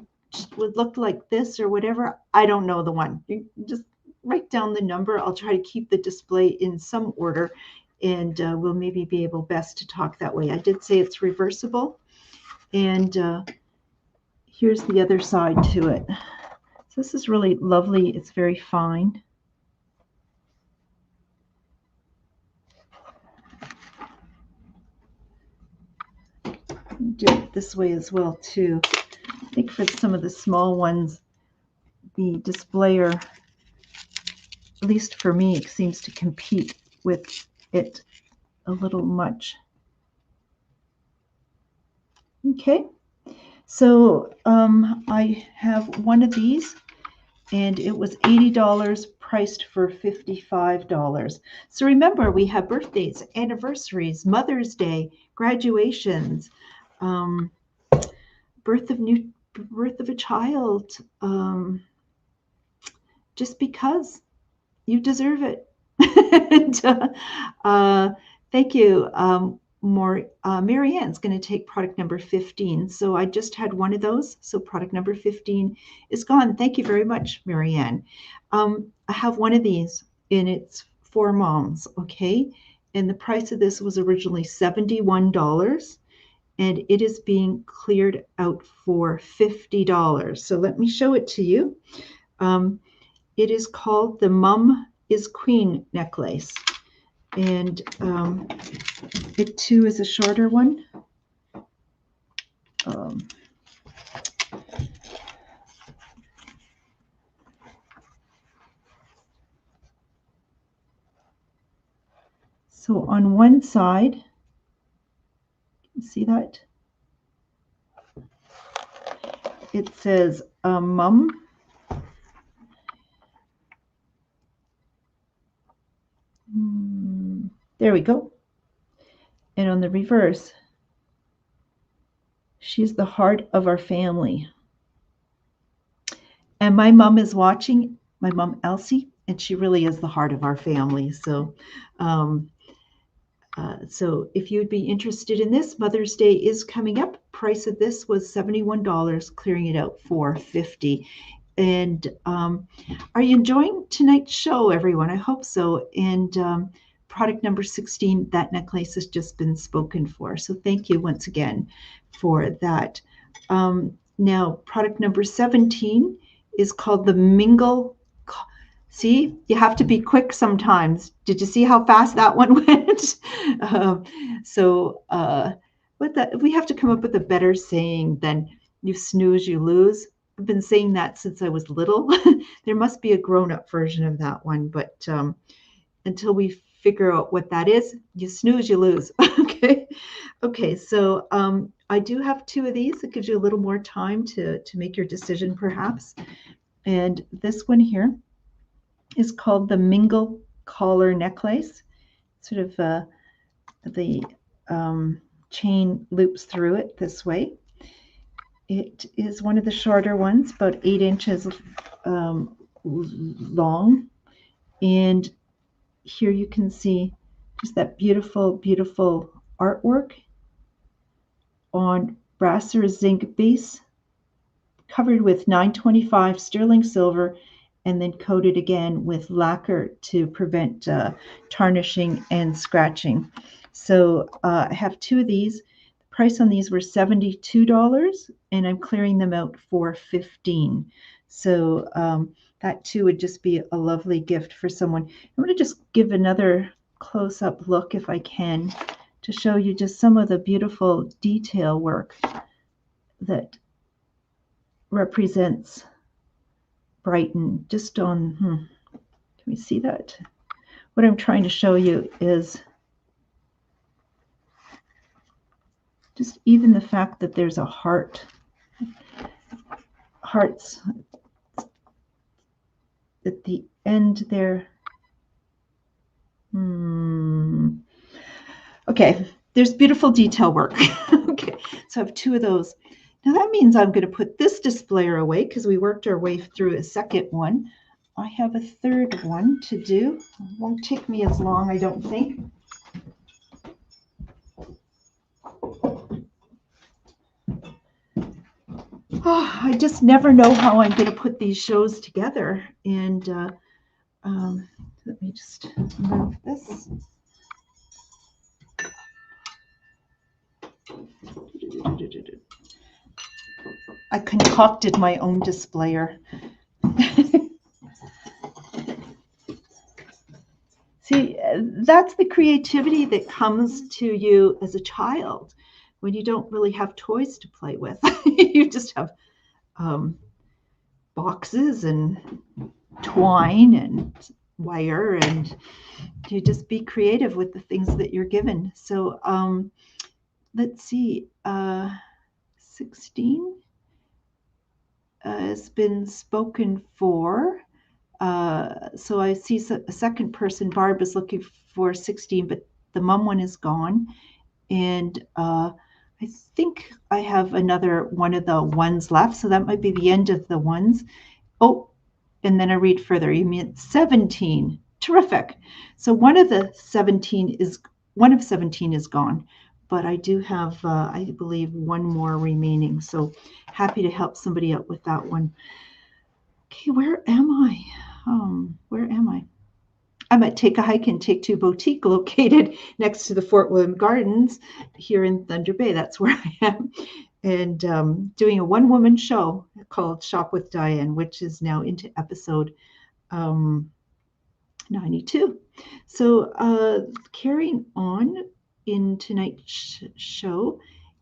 would look like this or whatever, I don't know the one. You just write down the number. I'll try to keep the display in some order, and we'll maybe be able best to talk that way. I did say it's reversible, and here's the other side to it. So this is really lovely. It's very fine. Do it this way as well too. I think for some of the small ones, the displayer, at least for me, it seems to compete with it a little much. Okay, so I have one of these, and it was $80, priced for $55. So remember, we have birthdays, anniversaries, Mother's Day, graduations, birth of a child, just because you deserve it. And, thank you. Marianne's going to take product number 15. So I just had one of those. So product number 15 is gone. Thank you very much, Marianne. I have one of these, and it's for moms. Okay. And the price of this was originally $71. And it is being cleared out for $50. So let me show it to you. It is called the Mum is Queen necklace. And it too is a shorter one. So on one side, see that? It says Mum. There we go. And on the reverse, she's the heart of our family. And my mom is watching, my mom Elsie, and she really is the heart of our family. So so if you'd be interested in this, Mother's Day is coming up. Price of this was $71, clearing it out for $50. And are you enjoying tonight's show, everyone? I hope so. And product number 16, that necklace has just been spoken for. So thank you once again for that. Now, product number 17 is called the Mingle. See, you have to be quick sometimes. Did you see how fast that one went? We have to come up with a better saying than you snooze, you lose. I've been saying that since I was little. There must be a grown-up version of that one, but until we figure out what that is, you snooze, you lose. Okay, so I do have two of these. It gives you a little more time to make your decision, perhaps. And this one here is called the Mingle Collar Necklace. Sort of the chain loops through it this way. It is one of the shorter ones, about 8 inches long. And here you can see just that beautiful, beautiful artwork on brasser zinc base, covered with 925 sterling silver, and then coated again with lacquer to prevent tarnishing and scratching. So I have two of these. The price on these were $72, and I'm clearing them out for $15. So that too would just be a lovely gift for someone. I'm going to just give another close-up look, if I can, to show you just some of the beautiful detail work that represents Brighton. Just on, can we see that? What I'm trying to show you is just even the fact that there's a hearts at the end there. Okay, there's beautiful detail work. Okay, so I have two of those. Now that means I'm going to put this displayer away because we worked our way through a second one. I have a third one to do. It won't take me as long, I don't think. Oh, I just never know how I'm going to put these shows together. And let me just move this. I concocted my own displayer. See, that's the creativity that comes to you as a child when you don't really have toys to play with. You just have boxes and twine and wire, and you just be creative with the things that you're given. So let's see, 16 has been spoken for. So I see a second person, Barb, is looking for 16, but the mum one is gone. And I think I have another one of the ones left, so that might be the end of the ones. Oh, and then I read further. You mean 17. Terrific. So one of 17 is gone, but I do have, I believe, one more remaining. So happy to help somebody out with that one. Okay, where am I? Where am I? I'm at Take a Hike and Take Two Boutique, located next to the Fort William Gardens here in Thunder Bay. That's where I am. And doing a one-woman show called Shop with Diane, which is now into episode 92. So carrying on in tonight's show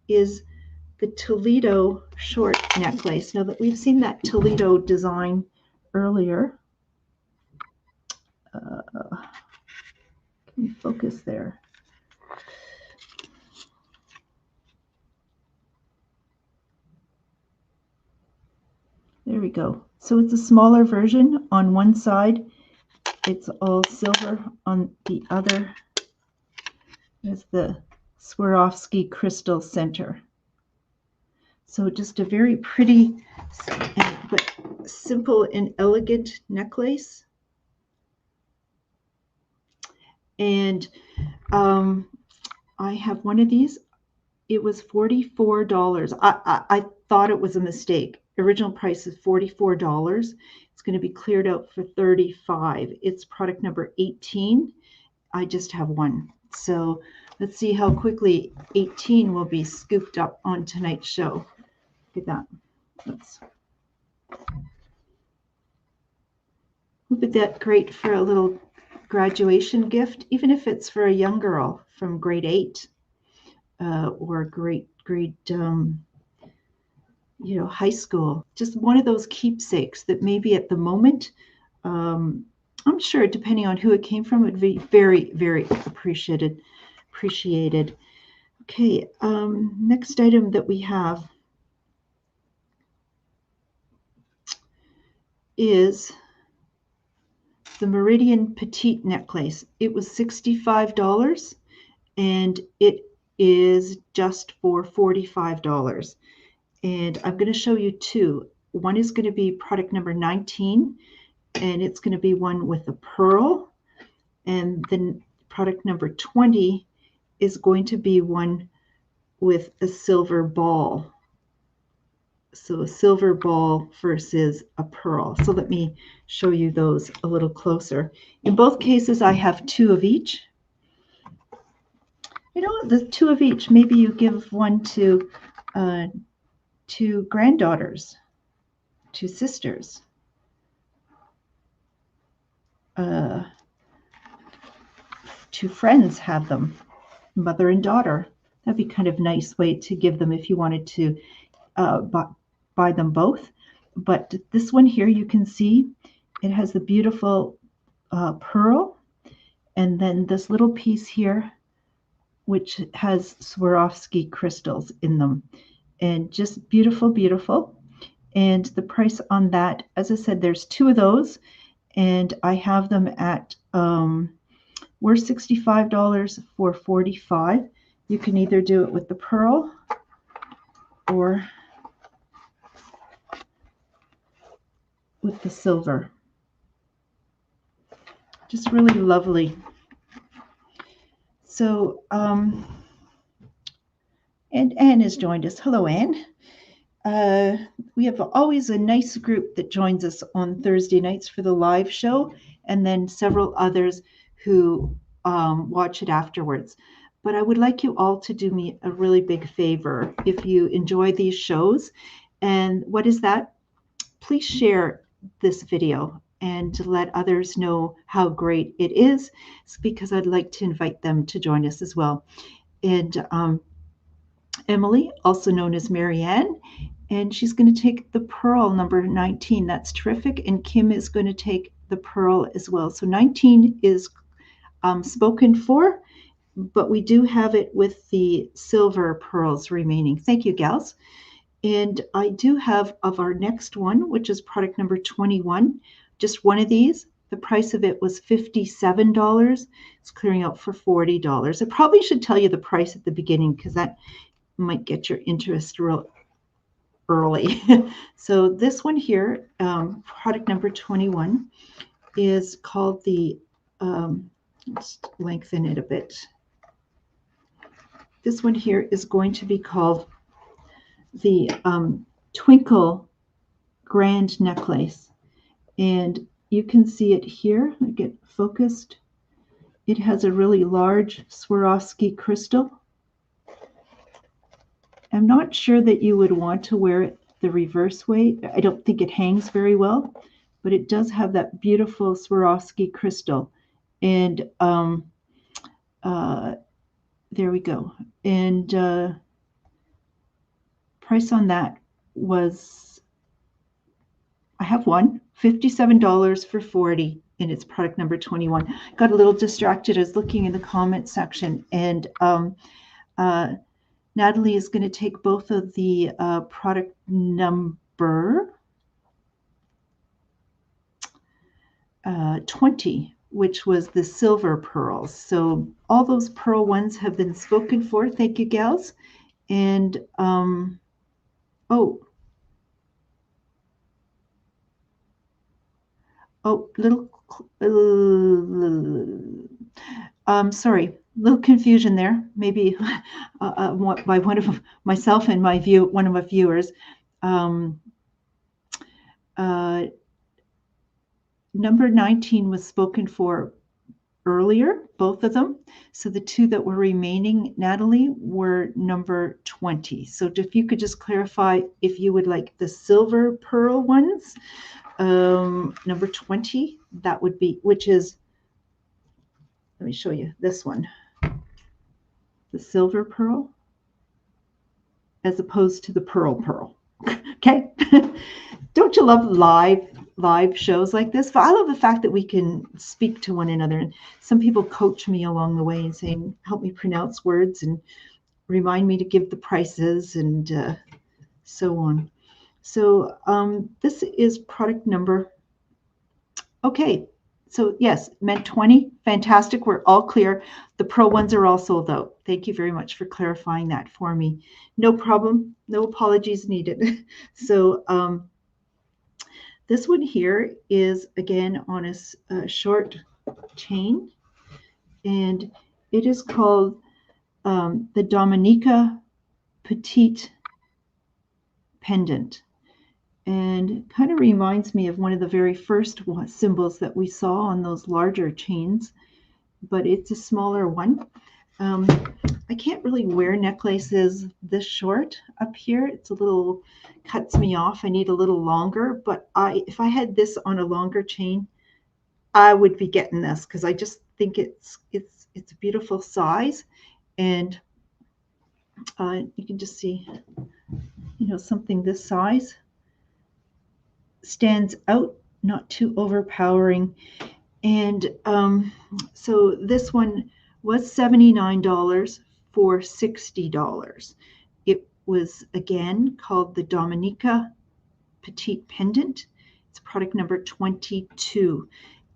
is the Toledo short necklace. Now that we've seen that Toledo design earlier, can we focus there? There we go. So it's a smaller version. On one side, it's all silver. On the other, there's the Swarovski crystal center. So just a very pretty but simple and elegant necklace. And I have one of these. It was $44. I thought it was a mistake. Original price is $44. It's going to be cleared out for $35. It's product number 18. I just have one. So let's see how quickly 18 will be scooped up on tonight's show. Look at that. Would that great for a little graduation gift, even if it's for a young girl from grade 8 or grade high school. Just one of those keepsakes that maybe at the moment, I'm sure depending on who it came from, it would be very, very appreciated. Okay, next item that we have is the Meridian Petite necklace. It was $65 and it is just for $45. And I'm going to show you two. One is going to be product number 19, and it's going to be one with a pearl. And then product number 20 is going to be one with a silver ball. So a silver ball versus a pearl. So let me show you those a little closer. In both cases, I have two of each. You know, the two of each, maybe you give one to granddaughters, to sisters, to friends, have them, mother and daughter. That'd be kind of nice way to give them if you wanted to buy them both. But this one here, you can see it has the beautiful pearl, and then this little piece here, which has Swarovski crystals in them, and just beautiful, beautiful. And the price on that, as I said, there's two of those, and I have them at were $65 for $45. You can either do it with the pearl or with the silver. Just really lovely. So, and Anne has joined us. Hello, Anne. We have always a nice group that joins us on Thursday nights for the live show, and then several others who watch it afterwards. But I would like you all to do me a really big favor if you enjoy these shows. And what is that? Please share this video and to let others know how great it is, because I'd like to invite them to join us as well. And Emily, also known as Marianne, and she's going to take the pearl number 19. That's terrific. And Kim is going to take the pearl as well. So 19 is spoken for, but we do have it with the silver pearls remaining. Thank you, gals. And I do have of our next one, which is product number 21, just one of these. The price of it was $57. It's clearing out for $40. I probably should tell you the price at the beginning because that might get your interest real early. So this one here, product number 21, is called the, let's lengthen it a bit. This one here is going to be called the Twinkle Grand Necklace. And you can see it here. Let me get focused. It has a really large Swarovski crystal. I'm not sure that you would want to wear it the reverse way. I don't think it hangs very well, but it does have that beautiful Swarovski crystal. And there we go. And price on that was, I have one, $57 for $40, and it's product number 21. Got a little distracted. I was looking in the comment section, and Natalie is going to take both of the product number 20, which was the silver pearls. So all those pearl ones have been spoken for. Thank you, gals. And sorry, little confusion there. Maybe by one of myself and one of my viewers. Number 19 was spoken for earlier, both of them. So the two that were remaining, Natalie, were number 20. So if you could just clarify if you would like the silver pearl ones, number 20, that would be, which is, let me show you this one, the silver pearl, as opposed to the pearl. Okay. Don't you love live shows like this? But I love the fact that we can speak to one another. And some people coach me along the way and saying, help me pronounce words and remind me to give the prices and so on. So this is product number. Okay. So yes, meant 20. Fantastic. We're all clear. The pearl ones are all sold out. Thank you very much for clarifying that for me. No problem. No apologies needed. So this one here is, again, on a short chain, and it is called the Dominica Petite Pendant. And kind of reminds me of one of the very first symbols that we saw on those larger chains, but it's a smaller one. I can't really wear necklaces this short up here. It's a little, cuts me off. I need a little longer, but if I had this on a longer chain, I would be getting this because I just think it's a beautiful size, and you can just see, something this size stands out, not too overpowering. And so this one was $79 for $60. It was, again, called the Dominica Petite Pendant. It's product number 22.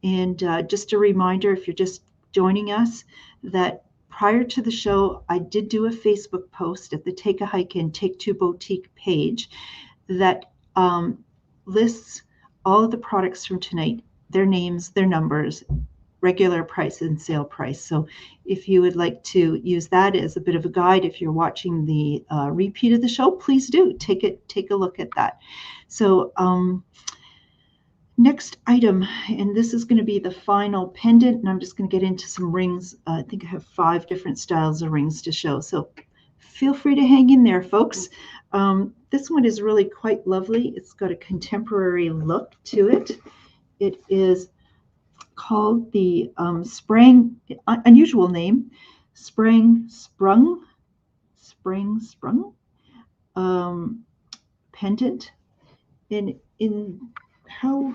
And just a reminder, if you're just joining us, that prior to the show, I did do a Facebook post at the Take a Hike and Take Two Boutique page that lists all of the products from tonight, their names, their numbers, regular price and sale price. So if you would like to use that as a bit of a guide, if you're watching the repeat of the show, please do take a look at that. So next item, and this is going to be the final pendant, and I'm just going to get into some rings. I think I have 5 different styles of rings to show, so feel free to hang in there, folks. This one is really quite lovely. It's got a contemporary look to it. It is called the Sprang, unusual name, Sprang Sprung pendant. In how,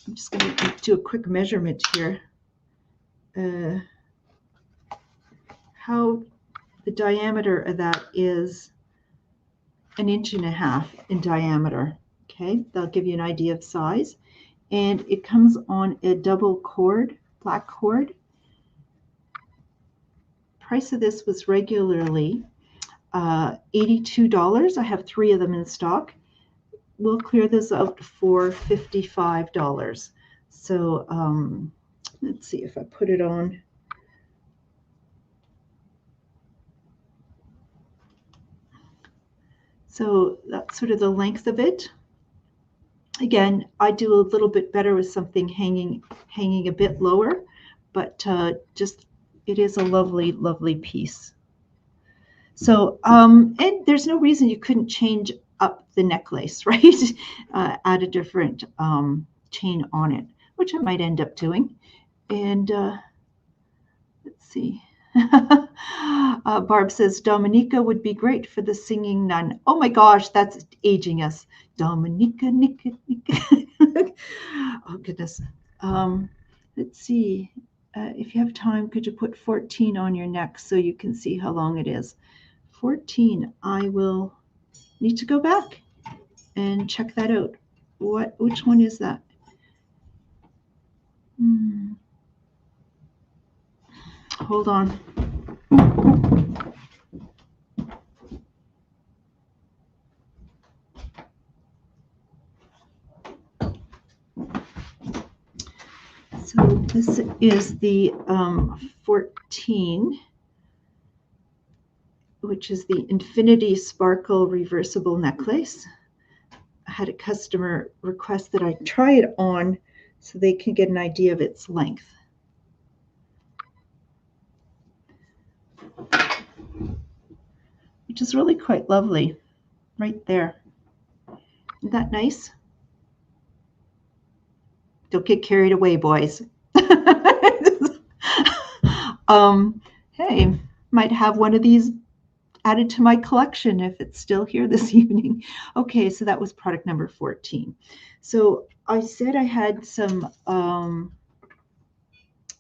I'm just going to do a quick measurement here. How the diameter of that is 1.5 inches in diameter. Okay, that'll give you an idea of size. And it comes on a double cord, black cord. Price of this was regularly $82. I have 3 of them in stock. We'll clear this out for $55. So let's see if I put it on. So that's sort of the length of it. Again, I do a little bit better with something hanging a bit lower, but just it is a lovely, lovely piece. So, and there's no reason you couldn't change up the necklace, right? Add a different chain on it, which I might end up doing. And let's see. Barb says Dominica would be great for the singing nun. Oh my gosh, that's aging us. Dominica, Nika. Oh goodness. Let's see. If you have time, could you put 14 on your neck so you can see how long it is? 14. I will need to go back and check that out. Which one is that? Hold on. So this is the 14, which is the Infinity Sparkle Reversible Necklace. I had a customer request that I try it on so they can get an idea of its length. Which is really quite lovely right there. Isn't that nice? Don't get carried away, boys. Hey, might have one of these added to my collection if it's still here this evening. Okay, so that was product number 14. So I said I had some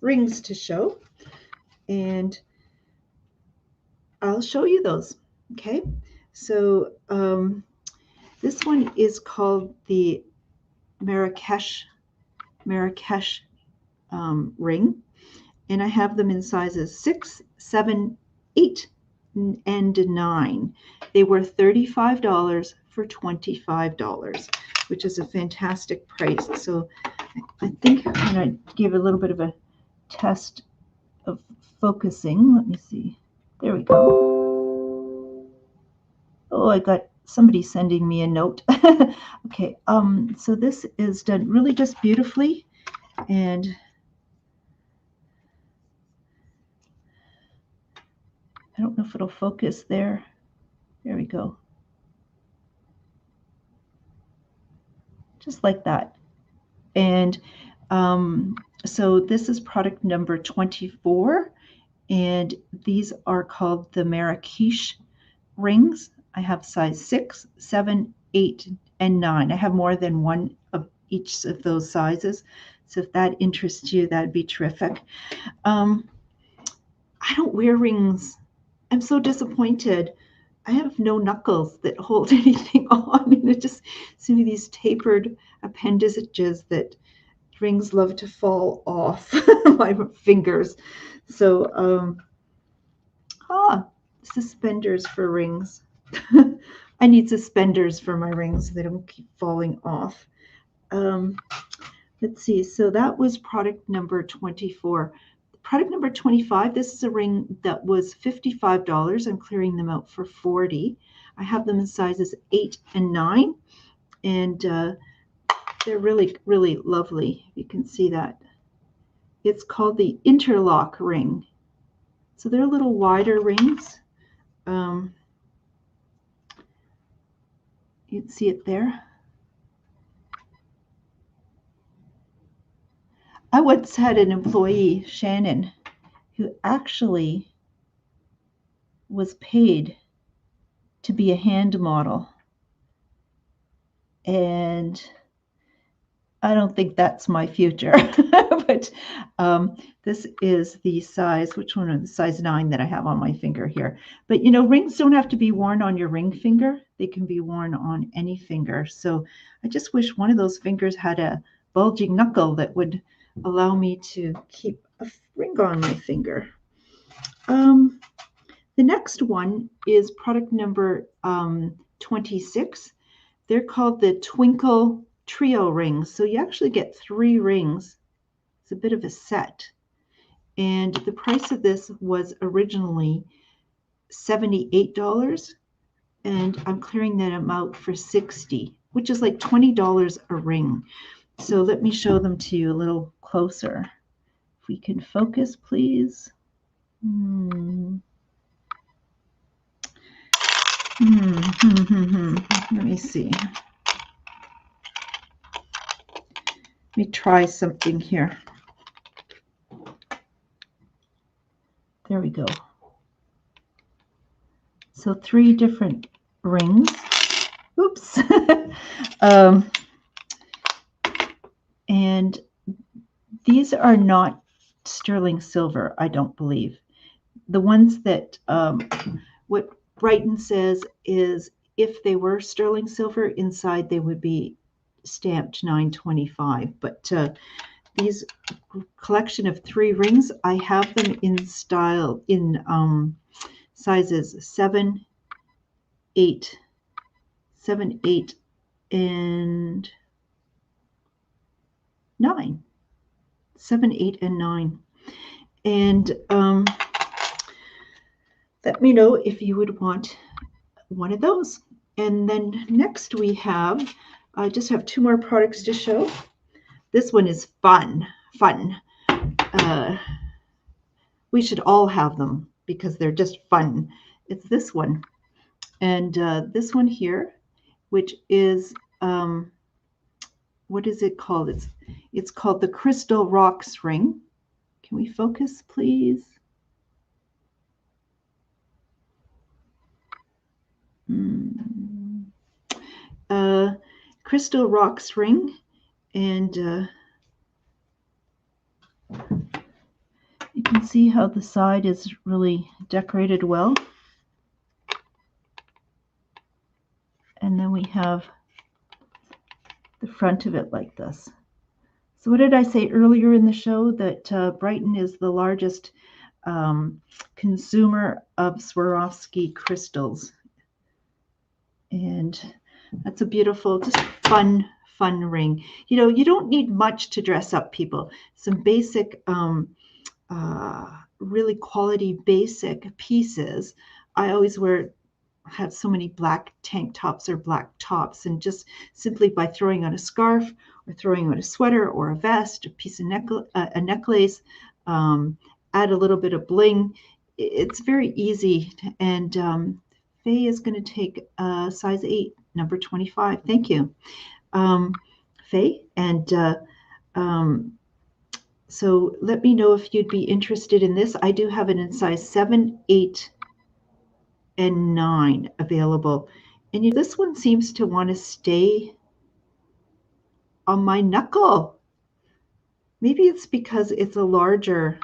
rings to show, and I'll show you those. Okay, so this one is called the Marrakech ring, and I have them in sizes 6, 7, 8, and 9. They were $35 for $25, which is a fantastic price. So I think I'm going to give a little bit of a test of focusing. Let me see. There we go. Oh, I got somebody sending me a note. Okay, so this is done really just beautifully, and I don't know if it'll focus there. There we go. Just like that. And so this is product number 24, and these are called the Marrakech rings. I have size 6, 7, 8, and 9. I have more than one of each of those sizes. So if that interests you, that'd be terrific. I don't wear rings. I'm so disappointed. I have no knuckles that hold anything on, and it just seems to be these tapered appendages that rings love to fall off my fingers. So, suspenders for rings. I need suspenders for my rings so they don't keep falling off. Let's see. So that was product number 24. Product number 25, this is a ring that was $55. I'm clearing them out for $40. I have them in sizes 8 and 9, and they're really, really lovely. You can see that. It's called the Interlock Ring. So they're little wider rings. You can see it there. I once had an employee, Shannon, who actually was paid to be a hand model. And I don't think that's my future. But this is the size, which one is the size 9 that I have on my finger here. But you know, rings don't have to be worn on your ring finger. They can be worn on any finger. So I just wish one of those fingers had a bulging knuckle that would allow me to keep a ring on my finger. The next one is product number 26. They're called the Twinkle Trio rings. So you actually get 3 rings. It's a bit of a set. And the price of this was originally $78, and I'm clearing that amount for $60, which is like $20 a ring. So let me show them to you a little closer. If we can focus, please. Let me see. Let me try something here. There we go. So 3 different rings. Oops. And these are not sterling silver, I don't believe. The ones that, what Brighton says is if they were sterling silver, inside they would be stamped 925. But these collection of 3 rings, I have them in style in sizes 7, 8, and 9. 7, 8, and 9. And let me know if you would want one of those. And then next we have I just have two more products to show. This one is fun. We should all have them because they're just fun. It's this one. And this one here, which is, what is it called? It's called the Crystal Rocks Ring. Can we focus, please? Crystal Rocks Ring. And you can see how the side is really decorated well. And then we have the front of it like this. So what did I say earlier in the show? That Brighton is the largest consumer of Swarovski crystals. And that's a beautiful, just fun ring. You know, you don't need much to dress up, people. Some basic, really quality basic pieces. I always have so many black tank tops or black tops, and just simply by throwing on a scarf or throwing on a sweater or a vest, a piece of a necklace, add a little bit of bling. It's very easy. And Faye is going to take size 8, number 25. Thank you, Faye. And so let me know if you'd be interested in this. I do have it in size 7, 8, and 9 available. And this one seems to want to stay on my knuckle. Maybe it's because it's a larger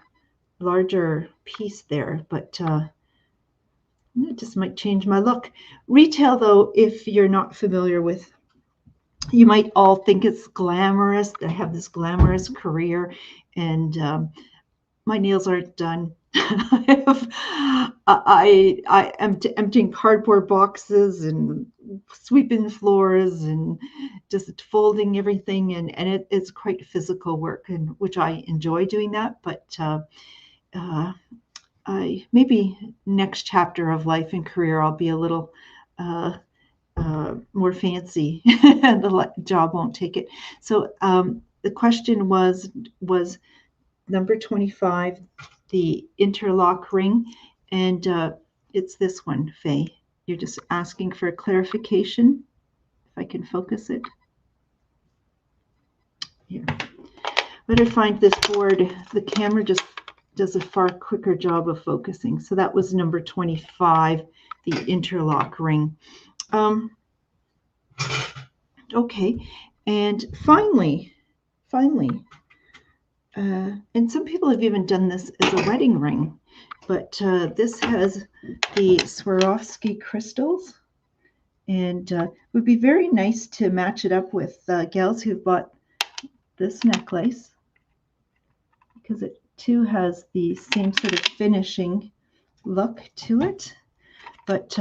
piece there, but it just might change my look. Retail, though, if you're not familiar with, you might all think it's glamorous. I have this glamorous career, and my nails aren't done. I am emptying cardboard boxes and sweeping floors and just folding everything, and it's quite physical work, and which I enjoy doing that. But I maybe next chapter of life and career I'll be a little more fancy. The job won't take it. So the question was number 25, the interlock ring, and it's this one, Faye. You're just asking for clarification. If I can focus it. Here. Better find this board. The camera just does a far quicker job of focusing. So that was number 25, the interlock ring. Okay, and finally, and some people have even done this as a wedding ring, but this has the Swarovski crystals, and it would be very nice to match it up with gals who've bought this necklace, because it too has the same sort of finishing look to it, but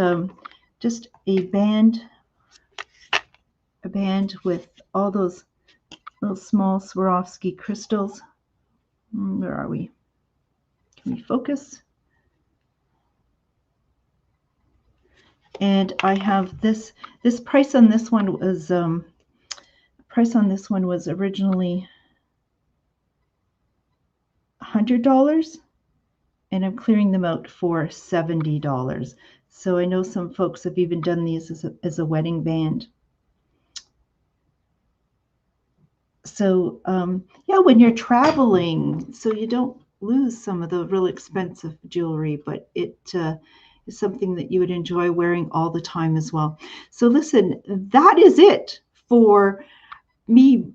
just a band with all those little small Swarovski crystals. Where are we? Can we focus? And I have this price on this one was originally $100, and I'm clearing them out for $70. So I know some folks have even done these as a wedding band. So yeah, when you're traveling, so you don't lose some of the real expensive jewelry, but it is something that you would enjoy wearing all the time as well. So listen, that is it for me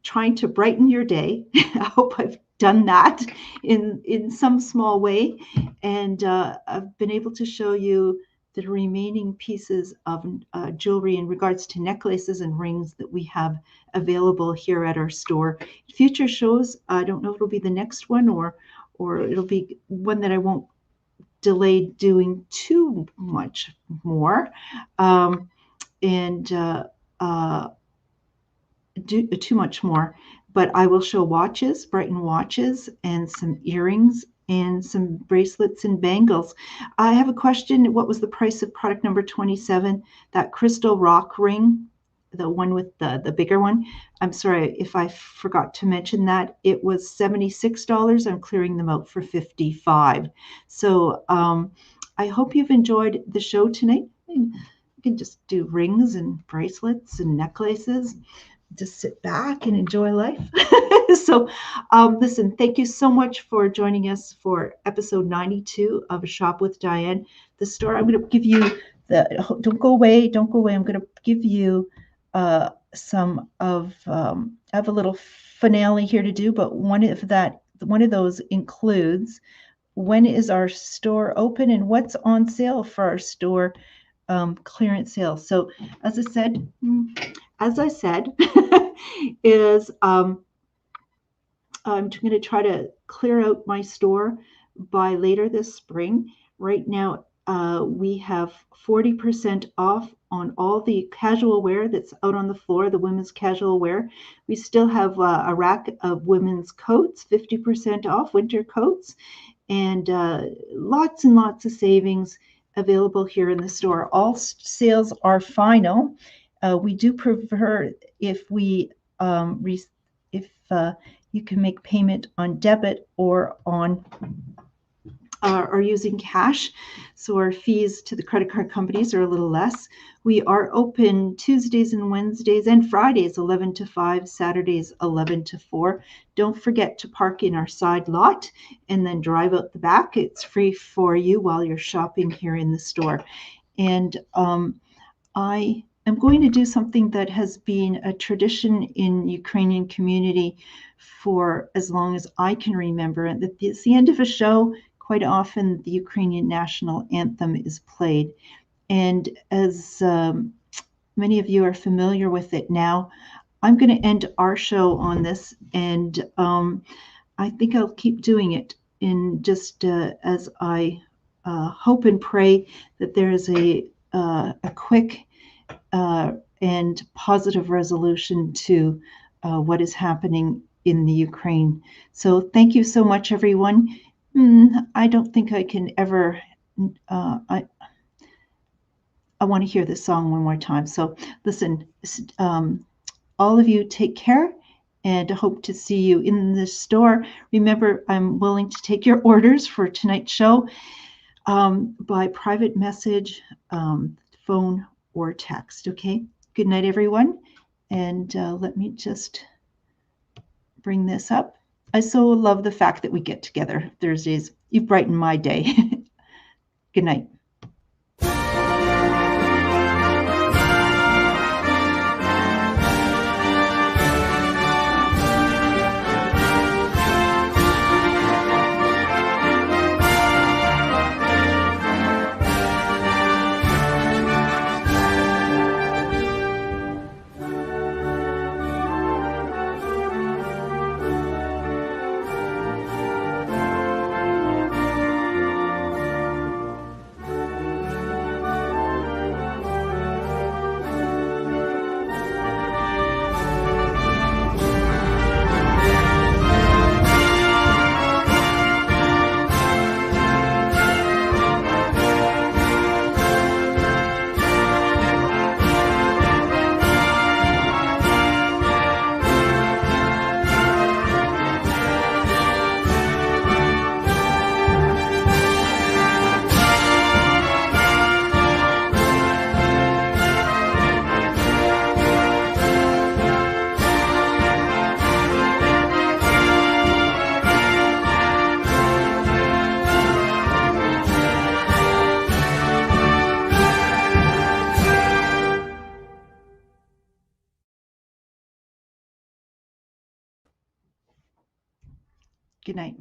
trying to brighten your day. I hope I've done that in some small way, and I've been able to show you the remaining pieces of jewelry in regards to necklaces and rings that we have available here at our store. Future shows, I don't know if it'll be the next one or it'll be one that I won't delay doing too much more, do too much more. But I will show watches, Brighton watches, and some earrings, and some bracelets and bangles. I have a question. What was the price of product number 27? That crystal rock ring the one with the bigger one. I'm sorry if I forgot to mention that. It was $76. I'm clearing them out for $55. So I hope you've enjoyed the show tonight. You can just do rings and bracelets and necklaces. Just sit back and enjoy life. So listen, thank you so much for joining us for episode 92 of A Shop with Diane. The store, I'm going to give you don't go away. I'm going to give you some of, I have a little finale here to do, but one of those includes when is our store open and what's on sale for our store clearance sale. So as I said, is I'm going to try to clear out my store by later this spring. Right now, we have 40% off on all the casual wear that's out on the floor, the women's casual wear. We still have a rack of women's coats, 50% off winter coats, and lots and lots of savings available here in the store. All sales are final. We do prefer if we you can make payment on debit or on or using cash. So our fees to the credit card companies are a little less. We are open Tuesdays and Wednesdays and Fridays 11 to 5, Saturdays 11 to 4. Don't forget to park in our side lot and then drive out the back. It's free for you while you're shopping here in the store. And I am going to do something that has been a tradition in Ukrainian community for as long as I can remember. And at the end of a show, quite often the Ukrainian national anthem is played. And as many of you are familiar with it now, I'm going to end our show on this. And I think I'll keep doing it in just as I hope and pray that there is a quick and positive resolution to what is happening in the Ukraine. So thank you so much, everyone. I don't think I can ever, I want to hear this song one more time. So listen, all of you take care, and I hope to see you in the store. Remember, I'm willing to take your orders for tonight's show by private message, phone, or text. Okay. Good night, everyone. And let me just bring this up. I so love the fact that we get together Thursdays. You've brightened my day. Good night. Good night.